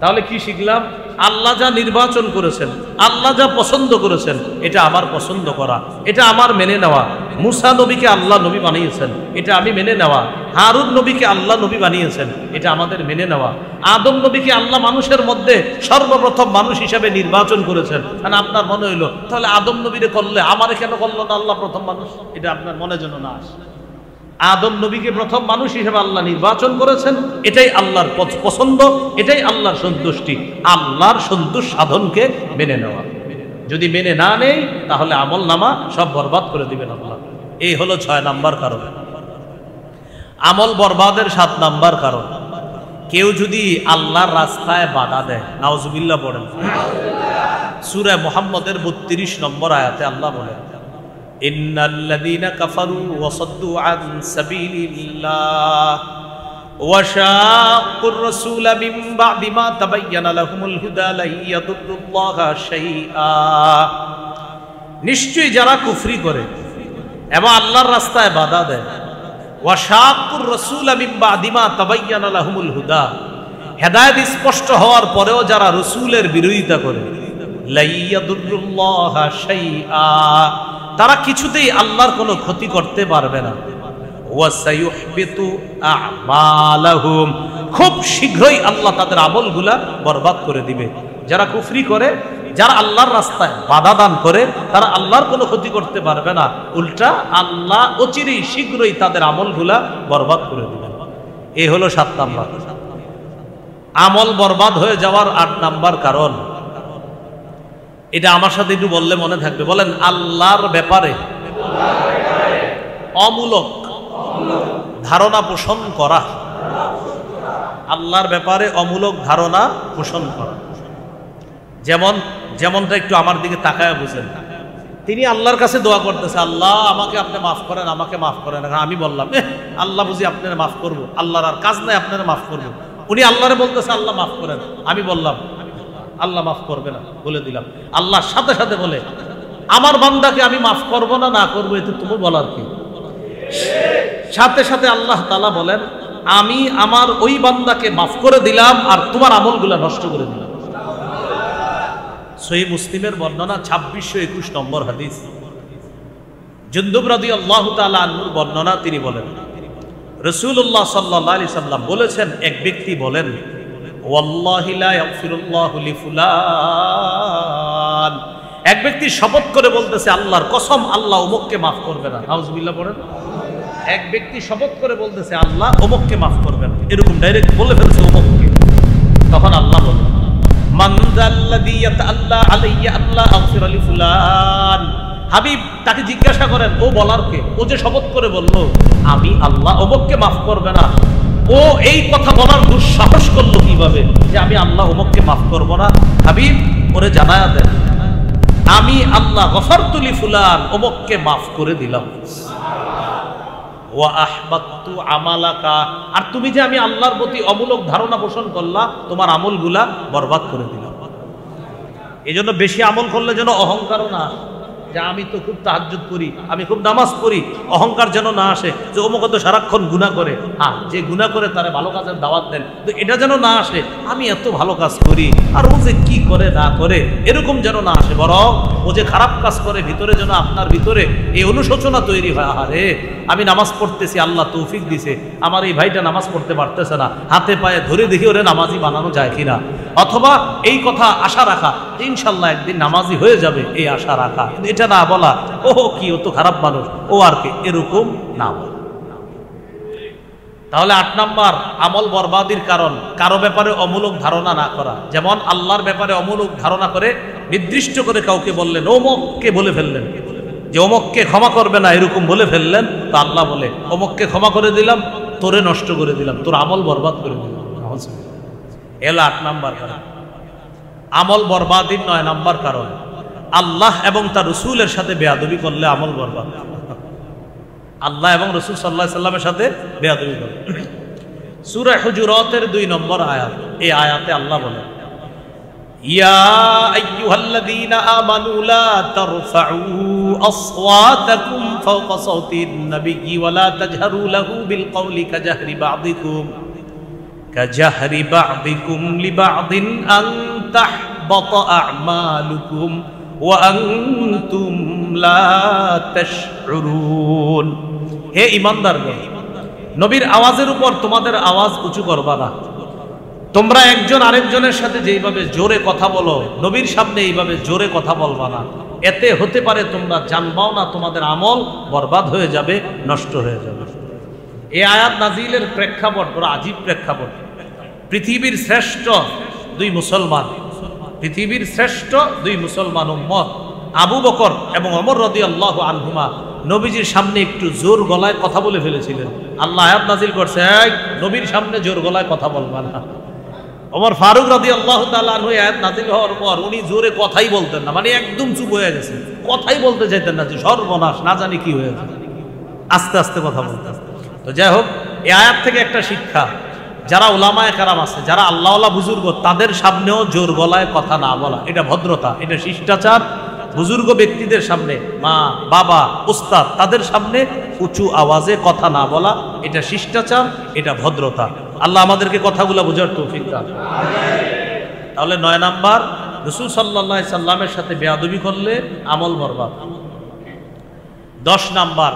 তাহলে কি শিখলাম? আল্লাহ যা নির্বাচন করেছেন, আল্লাহ যা পছন্দ করেছেন, এটা আমার পছন্দ করা, এটা আমার মেনে নেওয়া। মুসা নবীকে আল্লাহ নবী বানিয়েছেন, এটা আমি মেনে নেওয়া। হারুন নবীকে আল্লাহ নবী বানিয়েছেন, এটা আমাদের মেনে নেওয়া। আদম নবীকে আল্লাহ মানুষের মধ্যে সর্বপ্রথম মানুষ হিসাবে নির্বাচন করেছেন। কারণ আপনার মনে হইলো তাহলে আদম নবীরে করলে আমারে কেন করলো না আল্লাহ প্রথম মানুষ? এটা আপনার মনে যেন না আসে। আদম নবীকে প্রথম মানুষ হিসেবে আল্লাহ নির্বাচন করেছেন, এটাই আল্লাহর পছন্দ, এটাই আল্লাহর সন্তুষ্টি। আল্লাহর সন্তোষ সাধনকে মেনে নেওয়া। যদি মেনে না নেই তাহলে আমল নামা সব বরবাদ করে দিবেন আল্লাহ। এই হলো 6 নাম্বার কারণ। আমল বরবাদের 7 নাম্বার কারণ, কেউ যদি আল্লাহর রাস্তায় বাধা দেয়। নাউজুবিল্লাহ পড়েন। সূরা মুহাম্মদের 32 নম্বর আয়াতে আল্লাহ বলেন, ইন্নাল্লাযীনা কাফারু ওয়া সাদ্দু আন সাবিলিল্লাহ ওয়া শাক্কুর রাসূলা মিন বা'দি মা তাবায়্যানা লাহুমুল হুদা লা ইয়াদুররুল্লাহা শাইআ, নিশ্চয়ই যারা কুফরি করে এবং আল্লাহর রাস্তায় বাধা দেয়, ওয়া শাক্কুর রাসূলা মিন বা'দি মা তাবায়্যানা লাহুমুল হুদা, হেদায়েত স্পষ্ট হওয়ার পরেও যারা রাসূলের বিরোধিতা করে, লা ইয়াদুররুল্লাহা শাইআ, তারা কিছুতেই আল্লাহর কোনো ক্ষতি করতে পারবে না। ওয়াসায়ুহবিতু আ'মালাহুম, খুব শীঘ্রই আল্লাহ তাদের আমলগুলা বরবাদ করে দিবে। যারা কুফরি করে, যারা আল্লাহর রাস্তায় বাধা দান করে, তারা আল্লাহর কোনো ক্ষতি করতে পারবে না, উল্টা আল্লাহ অচিরেই শীঘ্রই তাদের আমলগুলা বরবাদ করে দিবেন। এই হলো 7 নাম্বার। আমল বরবাদ হয়ে যাওয়ার 8 নাম্বার কারণ, এটা আমার সাথে একটু বললে মনে থাকবে। বলেন, আল্লাহর ব্যাপারে অমূলক ধারণা পোষণ করা। আল্লাহর ব্যাপারে অমূলক ধারণা পোষণ করা। যেমনটা একটু আমার দিকে তাকায় বুঝেন। তিনি আল্লাহর কাছে দোয়া করতেছে, আল্লাহ আমাকে আপনি মাফ করেন, আমাকে মাফ করেন। আমি বললাম আল্লাহ বুঝি আপনারা মাফ করবো, আল্লাহর আর কাজ নাই আপনারা মাফ করবো। উনি আল্লাহরে বলতেছে আল্লাহ মাফ করেন। আমি বললাম আল্লাহ মাফ করবে না, বলে দিলাম। আল্লাহর সাথে সাথে বলে, আমার বান্দাকে আমি মাফ করবো না, না করবো, এতে তুমি বলার কি? সাথে সাথে আল্লাহ তাআলা বলেন, আমি আমার ওই বান্দাকে মাফ করে দিলাম আর তোমার আমলগুলা নষ্ট করে দিলাম। সহিহ মুসলিমের বর্ণনা 2621 নম্বর হাদিস। জুনদুব রাদিয়াল্লাহু তাআলা আনহুর বর্ণনা, তিনি বলেন, রাসূলুল্লাহ সাল্লাল্লাহু আলাইহি সাল্লাম বলেছেন, এক ব্যক্তি বলেন, ওয়াল্লাহি লা ইয়াগফিরুল্লাহু লিফুলান, এক ব্যক্তি শপথ করে বলতেছে, আল্লাহর কসম আল্লাহ অমুককে মাফ করবে না। নাউজুবিল্লাহ পড়েন। এক ব্যক্তি শপথ করে বলতেছে আল্লাহ অমুককে মাফ করবে না, এরকম ডাইরেক্ট বলে ফেলছে অমুককে। তখন আল্লাহ বলেন, মান যাল্লাযী ইয়াতাআল্লা আলাইয়া আল্লাহ আগফির লিফুলান, হাবিব তাকে জিজ্ঞাসা করেন, ও বলার কে? ও যে শপথ করে বলল আমি আল্লাহ অমুককে মাফ করবে না, ও এই কথা বলার দুঃসাহস করলো কিভাবে যে আমি আল্লাহ অমুককে মাফ করব না? হাবিব ওরে জানায়া দেন, আমি আল্লাহ গফারতু লিফুলান, অমুককে মাফ করে দিলাম। ওয়া আহবাতু আমালাকা, আর তুমি যে আমি আল্লাহর প্রতি অমূলক ধারণা পোষণ করলা, তোমার আমলগুলা বরবাদ করে দিলাম। এজন্য বেশি আমল করলে যেন অহংকারও না, যে আমি তো খুব তাহাজ্জুদ করি, আমি খুব নামাজ পড়ি, অহংকার যেন না আসে যে অমুক তো সারাক্ষণ গুনাহ করে। হ্যাঁ, যে গুনাহ করে তারে ভালো কাজের দাওয়াত দেন, তো এটা যেন না আসে আমি এত ভালো কাজ করি আর ও যে কি করে না করে, এরকম যেন না আসে। বরং ও যে খারাপ কাজ করে ভিতরে যেন আপনার ভিতরে এই অনুশোচনা তৈরি হয়, আরে আমি নামাজ পড়তেছি, আল্লাহ তৌফিক দিছে, আমার এই ভাইটা নামাজ পড়তে পারতেছে না, হাতে পায়ে ধরে দেখি ওরে নামাজি বানানো যায় কিনা। অথবা এই কথা আশা রাখা যে ইনশাল্লাহ একদিন নামাজি হয়ে যাবে, এই আশা রাখা। এটা না বলা ও কি ও তো খারাপ মানুষ, ও আর কি, এরকম না বলা। তাহলে 8 নাম্বার আমল বরবাদির কারণ, কারো ব্যাপারে অমূলক ধারণা না করা। যেমন আল্লাহর ব্যাপারে অমূলক ধারণা করে নির্দিষ্ট করে কাউকে বললেন, অমুককে বলে ফেললেন যে অমুককে ক্ষমা করবে না, এরকম বলে ফেললেন, তো আল্লাহ বলে অমুককে ক্ষমা করে দিলাম, তোরে নষ্ট করে দিলাম, তোর আমল বরবাদ করে দিলাম। এল 8 নাম্বার কারণ। আমল বরবাদির 9 নাম্বার কারণ, আল্লাহ এবং তার রাসূলের সাথে বেয়াদবি করলে আমল বরবাদ। আল্লাহ এবং রাসূল সাল্লাল্লাহু আলাইহি সাল্লামের সাথে বেয়াদবি করে। সূরা হুজুরাতের 2 নম্বর আয়াত, এই আয়াতে আল্লাহ বলেন, ইয়া আইয়ুহাল্লাযীনা আমানু লা তারফাউ আসওয়াতাকুম ফাওকা সাওতিন নাবিয়্যি ওয়া লা তাজহারু লাহু বিল কওলি কাজাহরি বা'দিকুম লিবা'দিন আন তাহবাতা আ'মালুকুম ওয়া আনতুম লা তাশউরুন। হে ঈমানদারগণ, নবীর আওয়াজের উপর তোমাদের আওয়াজ উঁচু করবা না। তোমরা একজন আরেকজনের সাথে যেইভাবে জোরে কথা বলো, নবীর সামনে এইভাবে জোরে কথা বলবা না। এতে হতে পারে তোমরা জানবাও না, তোমাদের আমল বরবাদ হয়ে যাবে, নষ্ট হয়ে যাবে। এই আয়াত নাজিলের প্রেক্ষাপট বড় আজীব প্রেক্ষাপট। পৃথিবীর শ্রেষ্ঠ দুই মুসলমান উম্মত আবু বকর এবং ওমর রাদিয়াল্লাহু আনহুমা নবীজির সামনে একটু জোর গলায় কথা বলে ফেলেছিলেন। আল্লাহ আয়াত নাজিল করছে, নবীর সামনে জোর গলায় কথা বলবা না। ওমর ফারুক রাদিয়াল্লাহু তাআলা আনহু আয়াত নাজিল হওয়ার পর উনি জোরে কথাই বলতেন না, মানে একদম চুপ হয়ে গেছে, কথাই বলতে চাইতেন না, যে সর্বনাশ, না জানি কি হয়ে যাবে, আস্তে আস্তে কথা বলতেন। তো যাই হোক, এই আয়াত থেকে একটা শিক্ষা, যারা উলামায়ে কেরাম আছে, যারা আল্লাহওয়ালা বুজুর্গ, তাদের সামনেও জোর গলায় কথা না বলা, এটা ভদ্রতা, এটা শিষ্টাচার। বুজুর্গ ব্যক্তিদের সামনে, মা বাবা উস্তাদ, তাদের সামনে উঁচু আওয়াজে কথা না বলা, এটা শিষ্টাচার, এটা ভদ্রতা। আল্লাহ আমাদেরকে কথাগুলো বোঝার তৌফিক দান। তাহলে 9 নাম্বার, রাসূল সাল্লাল্লাহু আলাইহি সাল্লামের সাথে বেয়াদবি করলে আমল বরবাদ। 10 নাম্বার,